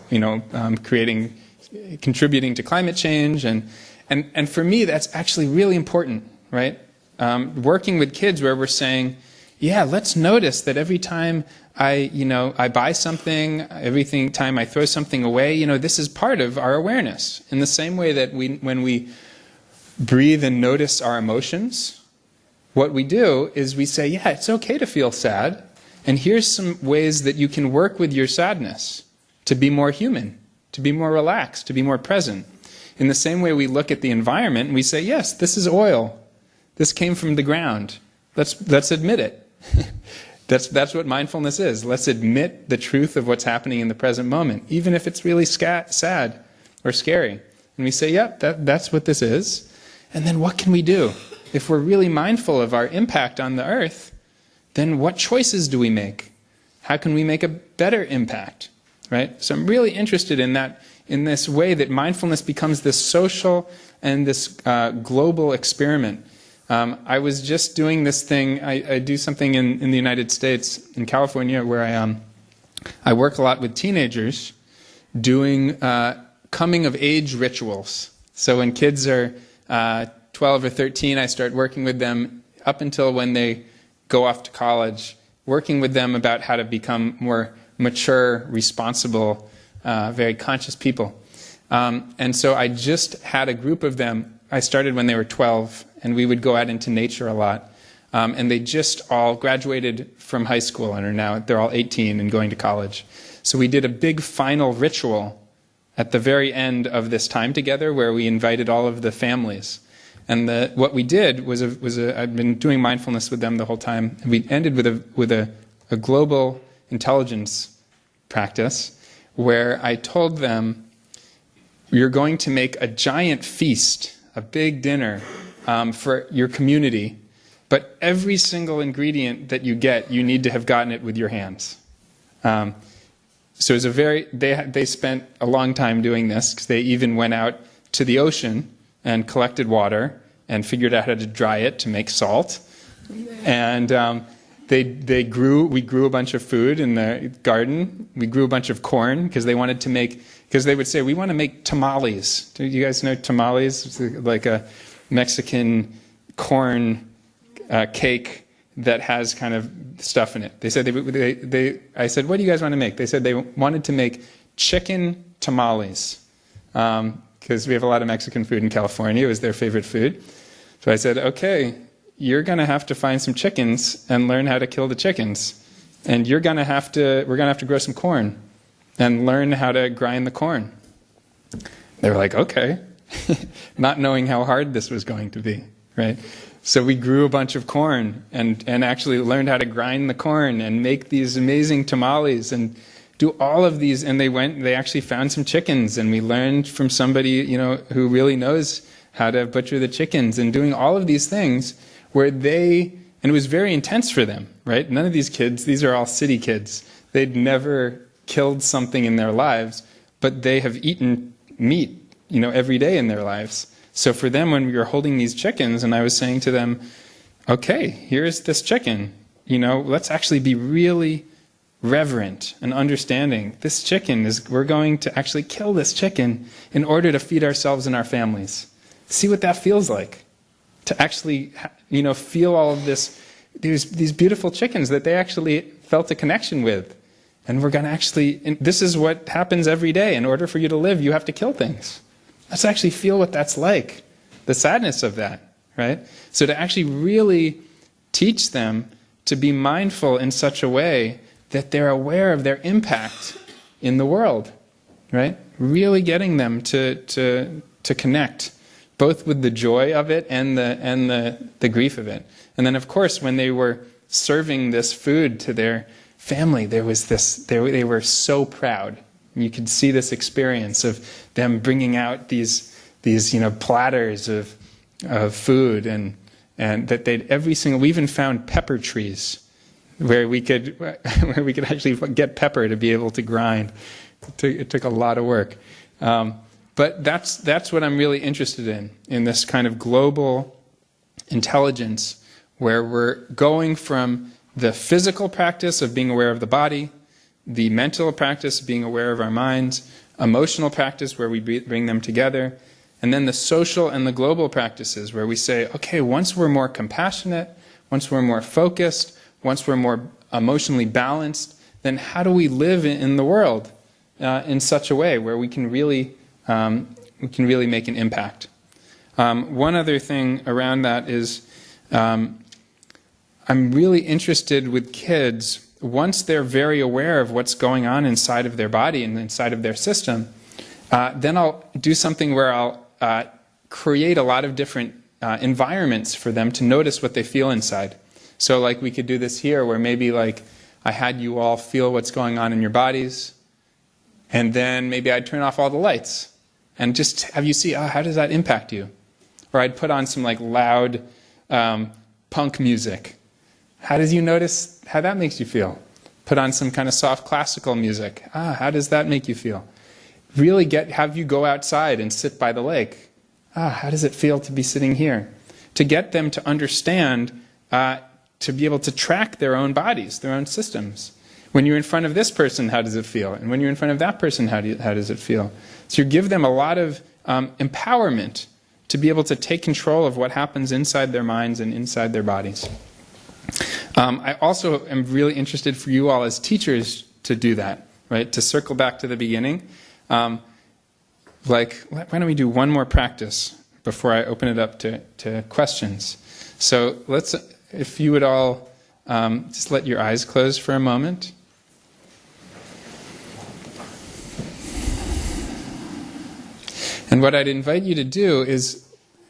B: contributing to climate change, and for me that's actually really important, right? Working with kids where we're saying, yeah, let's notice that every time I buy something, every time I throw something away, this is part of our awareness. In the same way that when we breathe and notice our emotions, what we do is we say, yeah, it's okay to feel sad, and here's some ways that you can work with your sadness to be more human, to be more relaxed, to be more present. In the same way we look at the environment and we say, yes, this is oil. This came from the ground. Let's admit it. That's what mindfulness is. Let's admit the truth of what's happening in the present moment, even if it's really sad or scary. And we say, yep, that's what this is. And then what can we do? If we're really mindful of our impact on the earth, then what choices do we make? How can we make a better impact? Right? So I'm really interested in that, in this way that mindfulness becomes this social and this global experiment. I was just doing this thing. I do something in the United States, in California, where I work a lot with teenagers doing coming-of-age rituals. So when kids are 12 or 13, I start working with them up until when they go off to college, working with them about how to become more mature, responsible, very conscious people. And so I just had a group of them. I started when they were 12, and we would go out into nature a lot. And they just all graduated from high school and they're all 18 and going to college. So we did a big final ritual at the very end of this time together where we invited all of the families. And what we did was I've been doing mindfulness with them the whole time. And we ended with a global intelligence practice where I told them, you're going to make a giant feast, a big dinner for your community, but every single ingredient that you get, you need to have gotten it with your hands. So it's they spent a long time doing this, because they even went out to the ocean and collected water and figured out how to dry it to make salt. And we grew a bunch of food in the garden. We grew a bunch of corn because they wanted to because they would say, we want to make tamales. Do you guys know tamales? It's like a Mexican corn cake that has kind of stuff in it. They said I said, what do you guys want to make? They said they wanted to make chicken tamales because we have a lot of Mexican food in California. It was their favorite food. So I said, okay, you're going to have to find some chickens and learn how to kill the chickens. And we're going to have to grow some corn and learn how to grind the corn. They were like, okay, not knowing how hard this was going to be, right? So we grew a bunch of corn and actually learned how to grind the corn and make these amazing tamales and do all of these. And they actually found some chickens, and we learned from somebody, who really knows how to butcher the chickens, and doing all of these things where and it was very intense for them, right? None of these kids, these are all city kids. They'd never killed something in their lives, but they have eaten meat, every day in their lives. So for them, when we were holding these chickens, and I was saying to them, okay, here's this chicken, let's actually be really reverent and understanding. This chicken we're going to actually kill this chicken in order to feed ourselves and our families. See what that feels like. to actually, feel all of these beautiful chickens that they actually felt a connection with. And we're going to this is what happens every day. In order for you to live, you have to kill things. Let's actually feel what that's like, the sadness of that, right? So to actually really teach them to be mindful in such a way that they're aware of their impact in the world, right? Really getting them to connect, both with the joy of it and the grief of it. And then, of course, when they were serving this food to their family, there was they were so proud. You could see this experience of them bringing out these platters of food, and that we even found pepper trees where we could actually get pepper to be able to grind. It took a lot of work, but that's what I'm really interested in this kind of global intelligence, where we're going from the physical practice of being aware of the body, the mental practice of being aware of our minds, emotional practice where we bring them together, and then the social and the global practices where we say, okay, once we're more compassionate, once we're more focused, once we're more emotionally balanced, then how do we live in the world in such a way where we can really make an impact? One other thing around that is I'm really interested with kids, once they're very aware of what's going on inside of their body and inside of their system, then I'll do something where I'll create a lot of different environments for them to notice what they feel inside. So like we could do this here, where maybe like I had you all feel what's going on in your bodies, and then maybe I'd turn off all the lights and just have you see, how does that impact you? Or I'd put on some like loud punk music. How does you notice how that makes you feel? Put on some kind of soft classical music. How does that make you feel? Really have you go outside and sit by the lake. How does it feel to be sitting here? To get them to understand, to be able to track their own bodies, their own systems. When you're in front of this person, how does it feel? And when you're in front of that person, how does it feel? So you give them a lot of empowerment to be able to take control of what happens inside their minds and inside their bodies. I also am really interested for you all as teachers to do that, right? To circle back to the beginning. Why don't we do one more practice before I open it up to questions? So if you would all just let your eyes close for a moment. And what I'd invite you to do is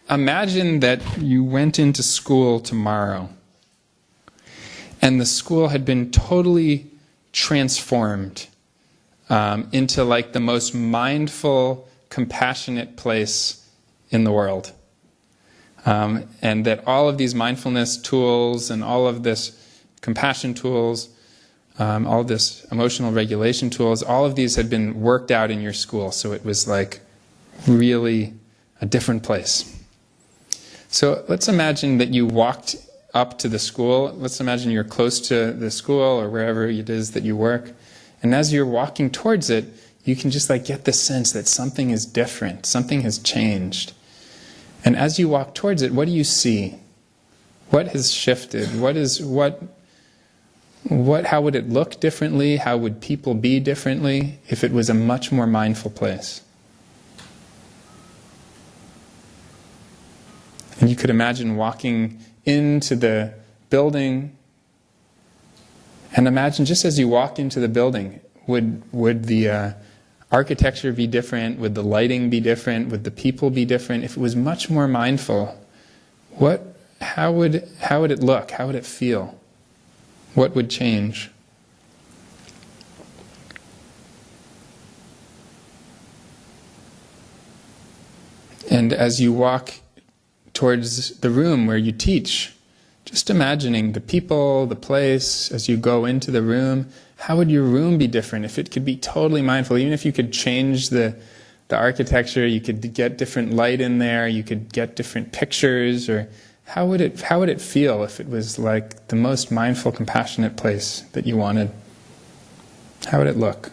B: imagine that you went into school tomorrow, and the school had been totally transformed into like the most mindful, compassionate place in the world. And that all of these mindfulness tools and all of this compassion tools, all this emotional regulation tools, all of these had been worked out in your school. So it was like really a different place. So let's imagine that you walked up to the school. Let's imagine you're close to the school or wherever it is that you work. And as you're walking towards it, you can just like get the sense that something is different, something has changed. And as you walk towards it, what do you see? What has shifted? How would it look differently? How would people be differently if it was a much more mindful place? And you could imagine walking into the building, and imagine just as you walk into the building, would the architecture be different? Would the lighting be different? Would the people be different? If it was much more mindful, how would it look? How would it feel? What would change? And as you walk towards the room where you teach, just imagining the people, the place, as you go into the room, how would your room be different if it could be totally mindful? Even if you could change the architecture, you could get different light in there, you could get different pictures, or how would it feel if it was like the most mindful, compassionate place that you wanted? How would it look?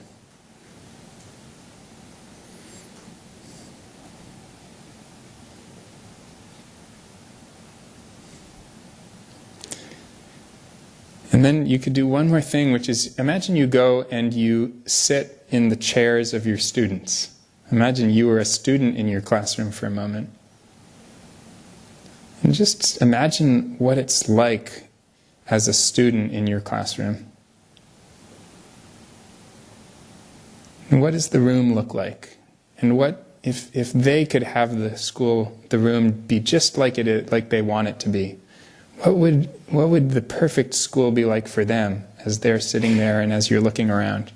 B: And then you could do one more thing, which is imagine you go and you sit in the chairs of your students. Imagine you were a student in your classroom for a moment. And just imagine what it's like as a student in your classroom. And what does the room look like? And what if they could have the room be just like it is, like they want it to be? What would the perfect school be like for them as they're sitting there and as you're looking around?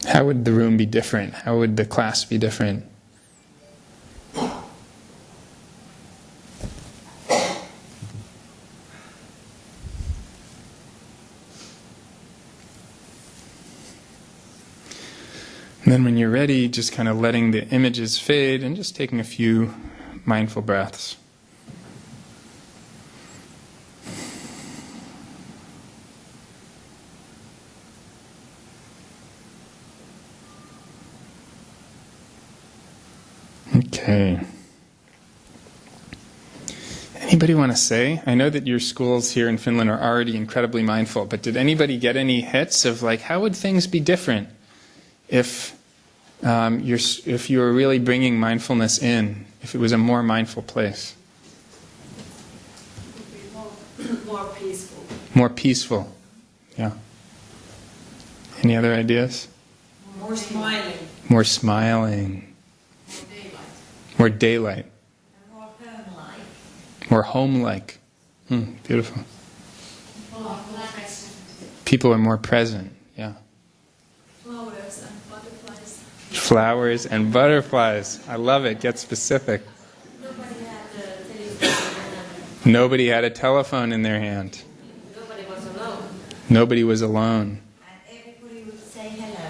B: How would the room be different? How would the class be different? And then when you're ready, just kind of letting the images fade and just taking a few mindful breaths. Okay. Anybody want to say? I know that your schools here in Finland are already incredibly mindful, but did anybody get any hits of like, how would things be different if you were really bringing mindfulness in, if it was a more mindful place?
E: It would be more peaceful.
B: More peaceful, yeah. Any other ideas?
E: More smiling.
B: More smiling.
E: More daylight.
B: More daylight.
E: And more home-like.
B: More home-like. Beautiful.
E: More present.
B: People are more present, yeah.
E: Flowers and butterflies.
B: Flowers and butterflies. I love it. Get specific.
E: Nobody had a telephone.
B: Nobody had a telephone in their hand.
E: Nobody was alone.
B: Nobody was alone.
E: And everybody would say hello.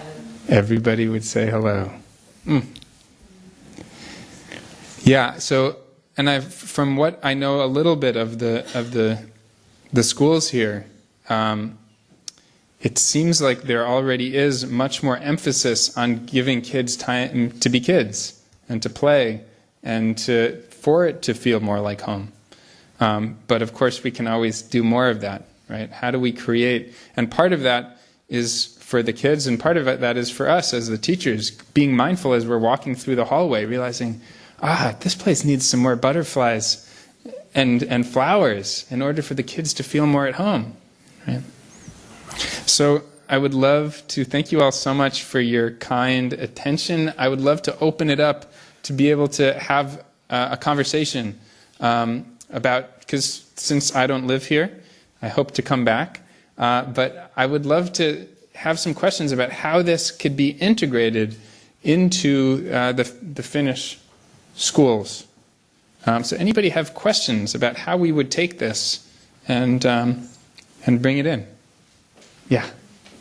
B: Everybody would say hello. Yeah, so, and from what I know a little bit of the schools here, it seems like there already is much more emphasis on giving kids time to be kids and to play and for it to feel more like home. But of course we can always do more of that, right? How do we create? And part of that is for the kids, and part of that is for us as the teachers, being mindful as we're walking through the hallway, realizing, this place needs some more butterflies and flowers in order for the kids to feel more at home, right? So I would love to thank you all so much for your kind attention. I would love to open it up to be able to have a conversation about, because since I don't live here, I hope to come back, but I would love to have some questions about how this could be integrated into the Finnish schools. So anybody have questions about how we would take this and bring it in? Yeah.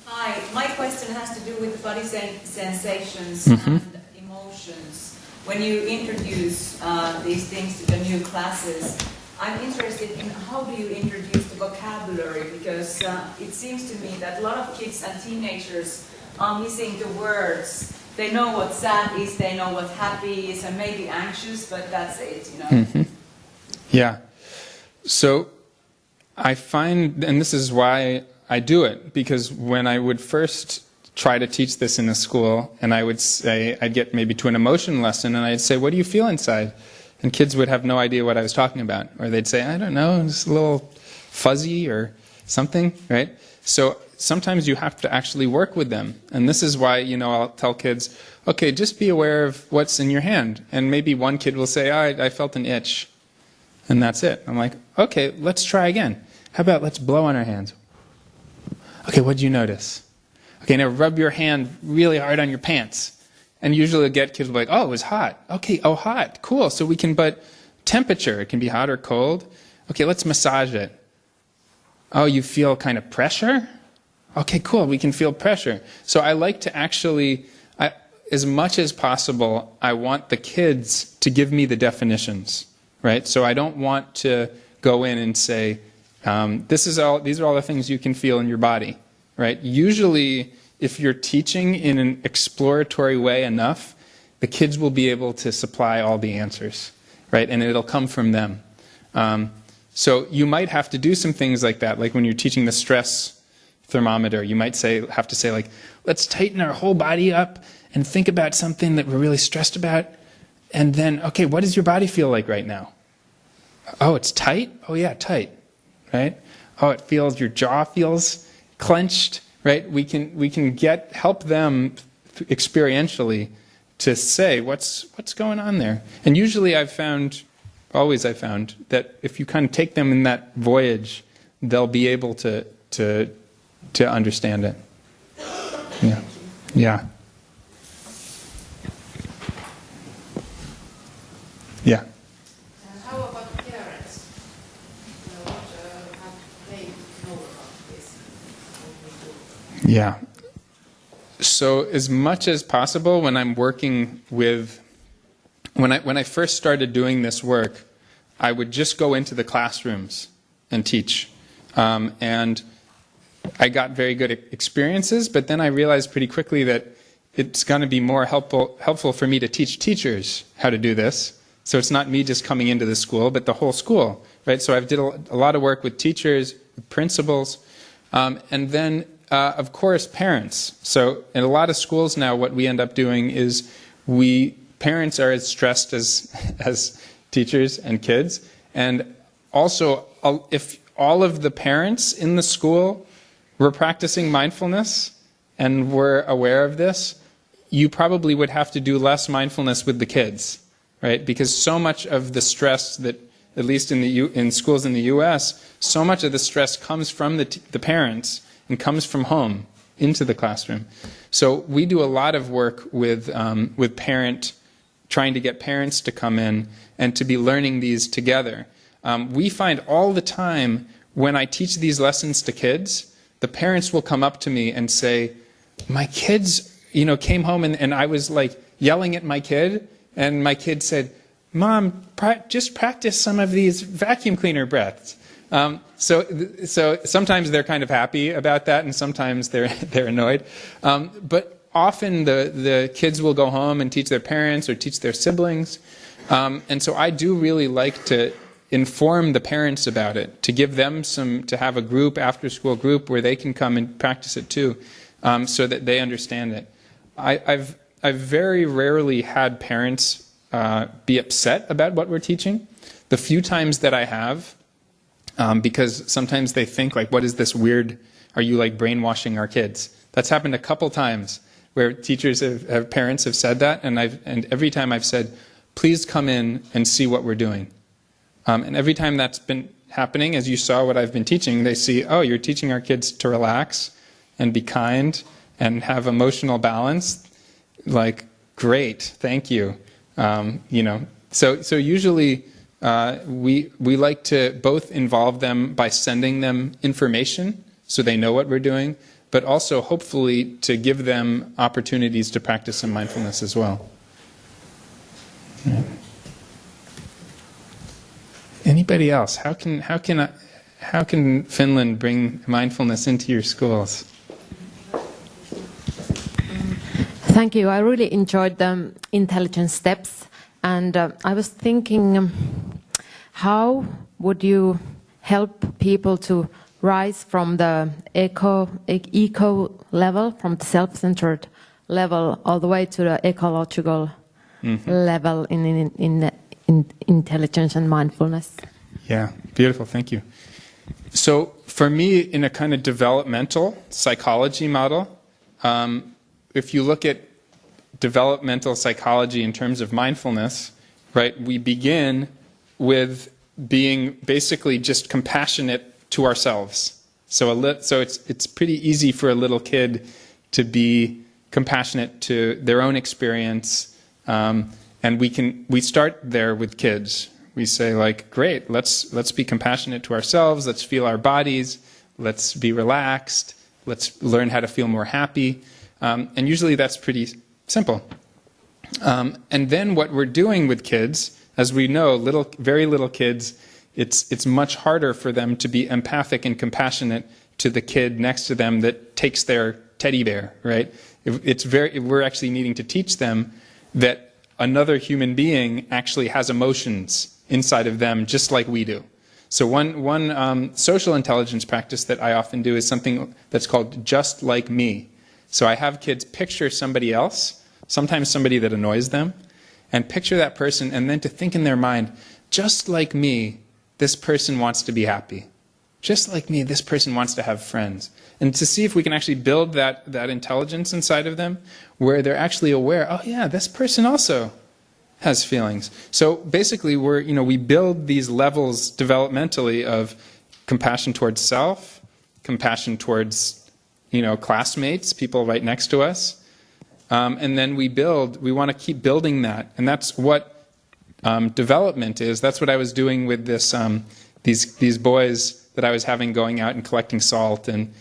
C: Hi, my question has to do with body sensations
B: Mm-hmm.
C: and emotions. When you introduce these things to the new classes, I'm interested in how do you introduce the vocabulary, because it seems to me that a lot of kids and teenagers are missing the words. They know what sad is, they know what happy is, and maybe anxious, but that's it, you know.
B: Mm-hmm. Yeah. So I find, and this is why I do it, because when I would first try to teach this in a school, and I would say, I'd get maybe to an emotion lesson, and I'd say, what do you feel inside? And kids would have no idea what I was talking about. Or they'd say, I don't know, it's a little fuzzy or something, right? So sometimes you have to actually work with them. And this is why, I'll tell kids, okay, just be aware of what's in your hand. And maybe one kid will say, I felt an itch. And that's it. I'm like, okay, let's try again. How about let's blow on our hands? Okay, what'd you notice? Okay, now rub your hand really hard on your pants. And usually kids will be like, oh, it was hot. Okay, oh, hot, cool. So we can, but temperature, it can be hot or cold. Okay, let's massage it. Oh, you feel kind of pressure? Okay, cool, we can feel pressure. So I like to actually, as much as possible, I want the kids to give me the definitions, right? So I don't want to go in and say, these are all the things you can feel in your body, right? Usually, if you're teaching in an exploratory way enough, the kids will be able to supply all the answers, right? And it'll come from them. So you might have to do some things like that, like when you're teaching the stress thermometer, you might have to say like, let's tighten our whole body up and think about something that we're really stressed about. And then, okay, what does your body feel like right now? Oh, it's tight? Oh yeah, tight, right? Oh, your jaw feels clenched, right? We can help them experientially to say what's going on there. And usually I've found that if you kind of take them in that voyage, they'll be able to understand it. Yeah. Yeah. Yeah.
E: How about parents? What have they know about this?
B: Yeah. So as much as possible, when I'm working with, when I first started doing this work, I would just go into the classrooms and teach. And I got very good experiences, but then I realized pretty quickly that it's going to be more helpful for me to teach teachers how to do this. So it's not me just coming into the school, but the whole school, right? So I've did a lot of work with teachers, with principals, and then, of course, parents. So in a lot of schools now, what we end up doing is parents are as stressed as teachers and kids. And also, if all of the parents in the school were practicing mindfulness and were aware of this, you probably would have to do less mindfulness with the kids. Right? Because so much of the stress that, at least in schools in the U.S., so much of the stress comes from the parents and comes from home into the classroom. So we do a lot of work with trying to get parents to come in and to be learning these together. We find all the time when I teach these lessons to kids, the parents will come up to me and say, "My kids, came home and I was like yelling at my kid." And my kid said, "Mom, just practice some of these vacuum cleaner breaths." So sometimes they're kind of happy about that, and sometimes they're annoyed. But often the kids will go home and teach their parents or teach their siblings. And so I do really like to inform the parents about it, to give them to have a group, after-school group, where they can come and practice it too, so that they understand it. I've very rarely had parents be upset about what we're teaching. The few times that I have, because sometimes they think, like, what is this weird, are you like brainwashing our kids? That's happened a couple times where parents have said that, and every time I've said, please come in and see what we're doing. And every time that's been happening, as you saw what I've been teaching, they see, oh, you're teaching our kids to relax and be kind and have emotional balance. Like, great, thank you. So usually we like to both involve them by sending them information so they know what we're doing, but also hopefully to give them opportunities to practice some mindfulness as well. Yeah. Anybody else? How can Finland bring mindfulness into your schools?
F: Thank you. I really enjoyed the intelligence steps, and I was thinking, how would you help people to rise from the eco level, from the self-centered level, all the way to the ecological level in intelligence and mindfulness?
B: Yeah, beautiful. Thank you. So for me, in a kind of developmental psychology model, if you look at developmental psychology in terms of mindfulness, right, we begin with being basically just compassionate to ourselves. So it's pretty easy for a little kid to be compassionate to their own experience, and we start there with kids. We say, like, great, let's be compassionate to ourselves. Let's feel our bodies. Let's be relaxed. Let's learn how to feel more happy. And usually that's pretty simple. And then what we're doing with kids, as we know, very little kids, it's much harder for them to be empathic and compassionate to the kid next to them that takes their teddy bear, right? We're actually needing to teach them that another human being actually has emotions inside of them just like we do. So one social intelligence practice that I often do is something that's called just like me. So I have kids picture somebody else, sometimes somebody that annoys them, and picture that person, and then to think in their mind, just like me, this person wants to be happy. Just like me, this person wants to have friends. And to see if we can actually build that intelligence inside of them, where they're actually aware, oh yeah, this person also has feelings. So basically, we build these levels developmentally of compassion towards self, compassion towards classmates, people right next to us, and then we want to keep building that, and that's what development is. That's what I was doing with this these boys that I was having going out and collecting salt, and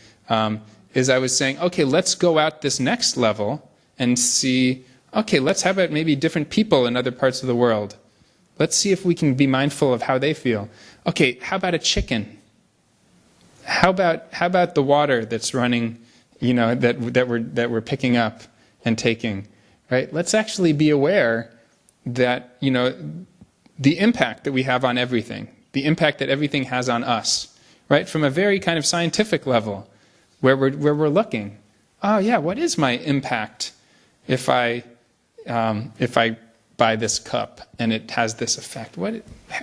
B: is I was saying, okay, let's go out this next level and see. Okay, let's have it maybe different people in other parts of the world. Let's see if we can be mindful of how they feel. Okay, how about a chicken? How about the water that's running, that we're picking up and taking, right? Let's actually be aware that, the impact that we have on everything, the impact that everything has on us, right? From a very kind of scientific level, where we're looking. Oh yeah, what is my impact if I buy this cup and it has this effect?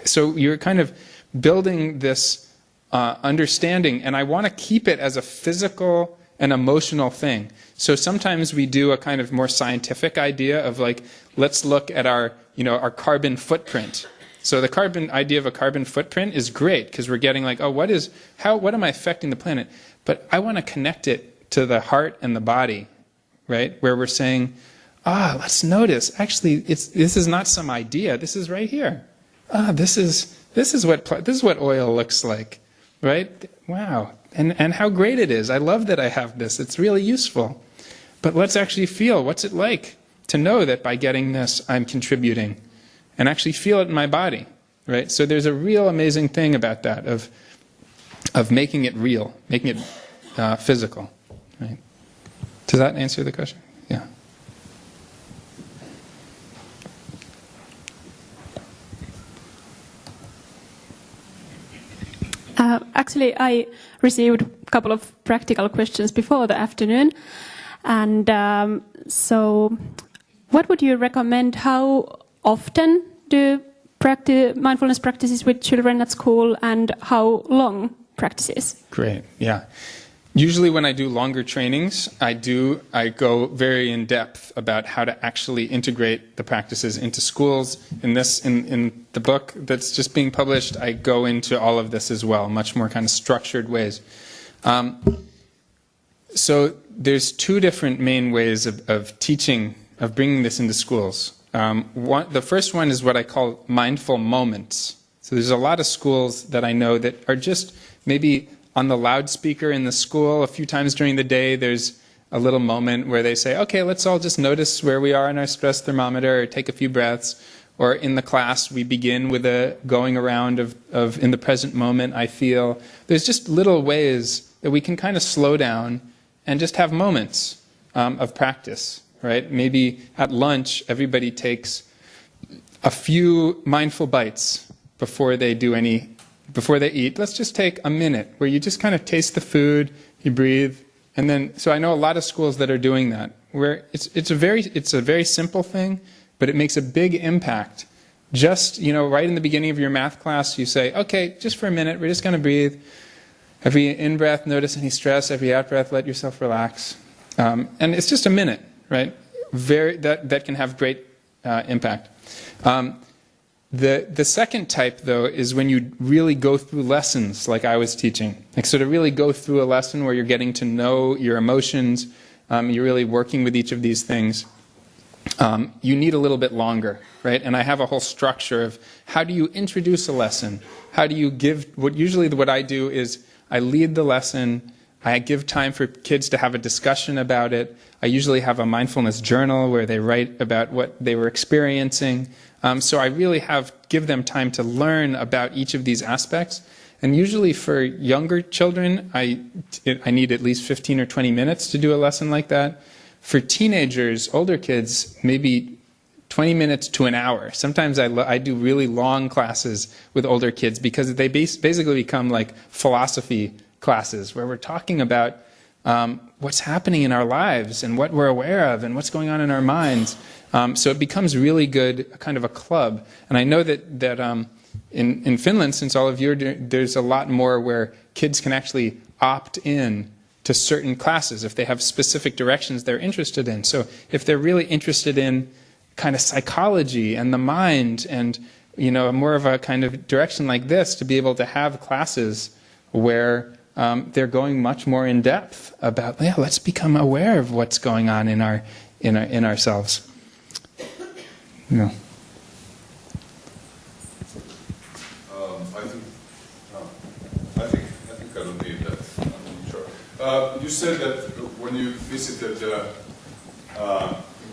B: So you're kind of building this understanding, and I want to keep it as a physical and emotional thing. So sometimes we do a kind of more scientific idea of like, let's look at our carbon footprint. So the idea of a carbon footprint is great because we're getting like, oh, what am I affecting the planet? But I want to connect it to the heart and the body, right? Where we're saying, let's notice. Actually, this is not some idea. This is right here. This is what oil looks like. Right? Wow. And how great it is. I love that I have this. It's really useful. But let's actually feel, what's it like to know that by getting this, I'm contributing, and actually feel it in my body. Right? So there's a real amazing thing about that, of making it real, making it physical. Right? Does that answer the question? Yeah.
G: Actually, I received a couple of practical questions before the afternoon. And so what would you recommend? How often do mindfulness practices with children at school, and how long practices? Great,
B: yeah. Usually when I do longer trainings, I go very in depth about how to actually integrate the practices into schools. In the book that's just being published, I go into all of this as well, much more kind of structured ways. So there's two different main ways of teaching, of bringing this into schools. The first one is what I call mindful moments. So there's a lot of schools that I know that are just maybe on the loudspeaker in the school. A few times during the day, there's a little moment where they say, okay, let's all just notice where we are in our stress thermometer, or take a few breaths. Or in the class, we begin with a going around of in the present moment, I feel. There's just little ways that we can kind of slow down and just have moments of practice, right? Maybe at lunch, everybody takes a few mindful bites before they eat. Let's just take a minute where you just kind of taste the food, you breathe, and then. So I know a lot of schools that are doing that, where it's a very simple thing, but it makes a big impact. Just right in the beginning of your math class, you say, okay, just for a minute, we're just going to breathe. Every in-breath, notice any stress. Every out-breath, let yourself relax. And it's just a minute, right? That can have great impact. The second type, though, is when you really go through lessons like I was teaching. So to really go through a lesson where you're getting to know your emotions, you're really working with each of these things, you need a little bit longer, right? And I have a whole structure of how do you introduce a lesson? How do you give, what I do is I lead the lesson, I give time for kids to have a discussion about it. I usually have a mindfulness journal where they write about what they were experiencing. So I really give them time to learn about each of these aspects. And usually for younger children, I need at least 15 or 20 minutes to do a lesson like that. For teenagers, older kids, maybe 20 minutes to an hour. Sometimes I do really long classes with older kids because they basically become like philosophy classes where we're talking about what's happening in our lives and what we're aware of and what's going on in our minds. So it becomes really good, kind of a club. And I know that in Finland, since all of you are doing, there's a lot more where kids can actually opt in to certain classes if they have specific directions they're interested in. So if they're really interested in kind of psychology and the mind and, you know, more of a kind of direction like this, to be able to have classes where they're going much more in depth about, yeah, let's become aware of what's going on in ourselves. Yeah.
D: I think I don't need that. I'm not sure. You said that when you visited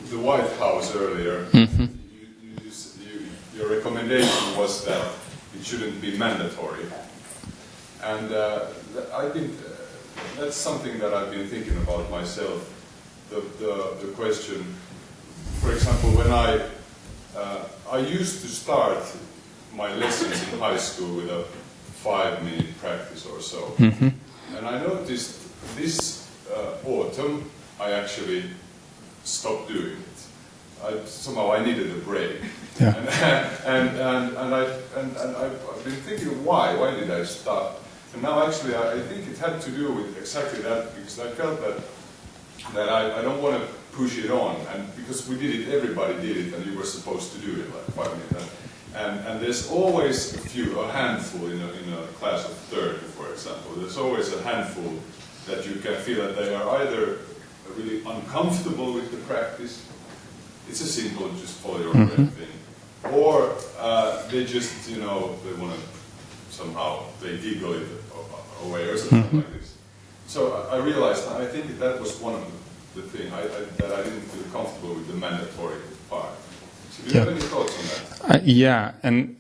D: the White House earlier, your recommendation was that it shouldn't be mandatory, and that's something that I've been thinking about myself. The question, for example, when I used to start my lessons in high school with a 5-minute practice or so, and I noticed this autumn I actually stopped doing it. Somehow I needed a break,
B: yeah.
D: and I've been thinking why did I stop? And now actually I think it had to do with exactly that, because I felt that I don't want to push it on, and because we did it, everybody did it, and you were supposed to do it like 5 minutes. And there's always a handful in a class of 30, for example. There's always a handful that you can feel that they are either really uncomfortable with the practice. It's a simple, just follow your breath thing, or they just, you know, they want to somehow they giggle it away or something like this. So I realized, I think that was one of the things that I didn't feel comfortable with the mandatory part. So do you have any thoughts on that?
B: Yeah, and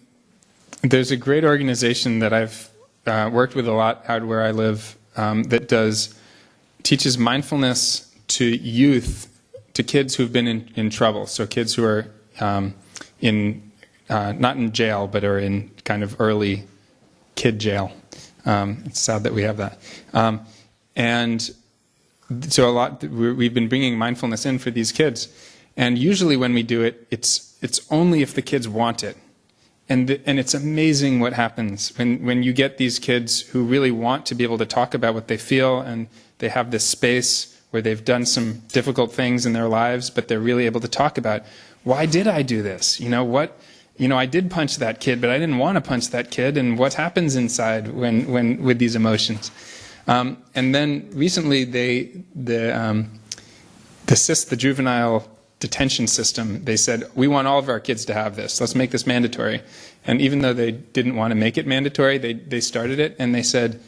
B: there's a great organization that I've worked with a lot out where I live that teaches mindfulness to youth, to kids who've been in trouble. So kids who are not in jail, but are in kind of early kid jail. It's sad that we have that. And so we've been bringing mindfulness in for these kids. And usually when we do it, it's only if the kids want it. And it's amazing what happens when you get these kids who really want to be able to talk about what they feel, and they have this space where they've done some difficult things in their lives, but they're really able to talk about, why did I do this? I did punch that kid, but I didn't want to punch that kid, and what happens inside when with these emotions? And then recently, the Juvenile Detention system, they said, we want all of our kids to have this. Let's make this mandatory. And even though they didn't want to make it mandatory, they started it, and they said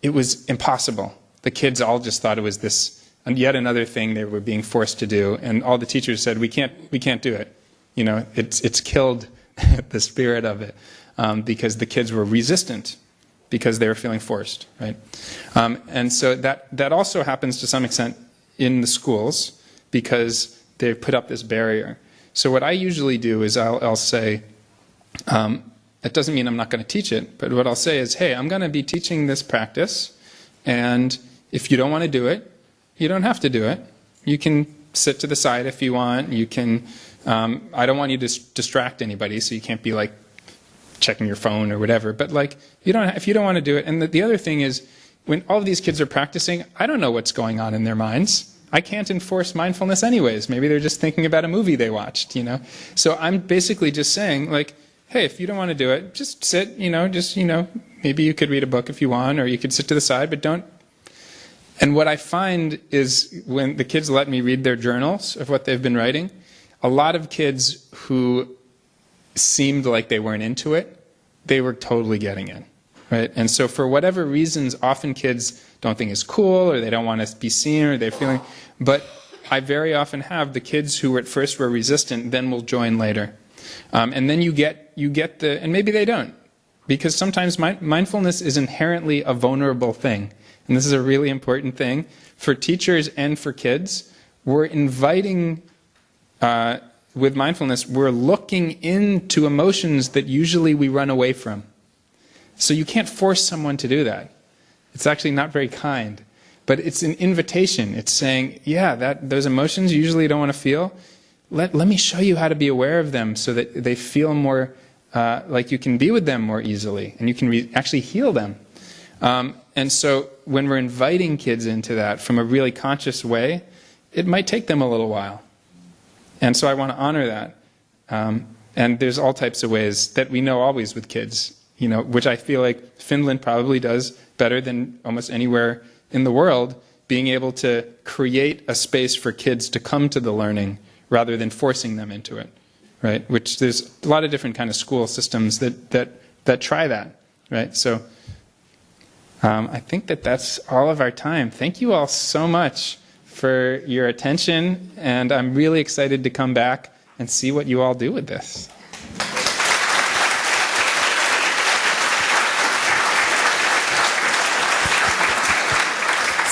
B: it was impossible. The kids all just thought it was this, and yet another thing they were being forced to do, and all the teachers said, we can't do it. It's killed the spirit of it, because the kids were resistant because they were feeling forced, right? And so that also happens to some extent in the schools, because they've put up this barrier. So what I usually do is I'll say, it doesn't mean I'm not going to teach it, but what I'll say is, hey, I'm going to be teaching this practice, and if you don't want to do it, you don't have to do it. You can sit to the side if you want. You can. I don't want you to distract anybody, so you can't be like checking your phone or whatever. But like, if you don't want to do it. And the other thing is, when all of these kids are practicing, I don't know what's going on in their minds. I can't enforce mindfulness anyways. Maybe they're just thinking about a movie they watched, So I'm basically just saying, like, hey, if you don't want to do it, just sit. Maybe you could read a book if you want, or you could sit to the side, but don't. And what I find is when the kids let me read their journals of what they've been writing, a lot of kids who seemed like they weren't into it, they were totally getting it, right? And so for whatever reasons, often kids don't think it's cool, or they don't want to be seen, or they're feeling, but I very often have the kids who at first were resistant, then will join later. And then you get and maybe they don't, because sometimes mindfulness is inherently a vulnerable thing. And this is a really important thing for teachers and for kids. We're inviting with mindfulness, we're looking into emotions that usually we run away from. So you can't force someone to do that. It's actually not very kind. But it's an invitation. It's saying, yeah, those emotions you usually don't want to feel, let me show you how to be aware of them so that they feel more like you can be with them more easily and you can actually heal them. And so when we're inviting kids into that from a really conscious way, it might take them a little while. And so I want to honor that. And there's all types of ways that we know always with kids, which I feel like Finland probably does better than almost anywhere in the world, being able to create a space for kids to come to the learning rather than forcing them into it, right? Which there's a lot of different kind of school systems that try that, right? So I think that's all of our time. Thank you all so much for your attention, and I'm really excited to come back and see what you all do with this.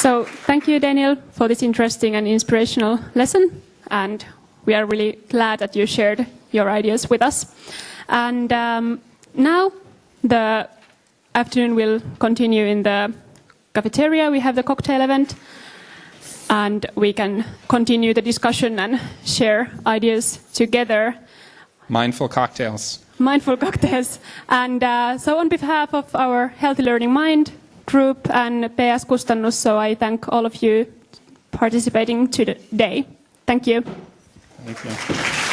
G: So thank you, Daniel, for this interesting and inspirational lesson. And we are really glad that you shared your ideas with us. And now the afternoon will continue in the cafeteria. We have the cocktail event. And we can continue the discussion and share ideas together.
B: Mindful cocktails.
G: Mindful cocktails. And so on behalf of our Healthy Learning Mind group and PS Kustannus, so I thank all of you participating today. Thank you.
B: Thank you.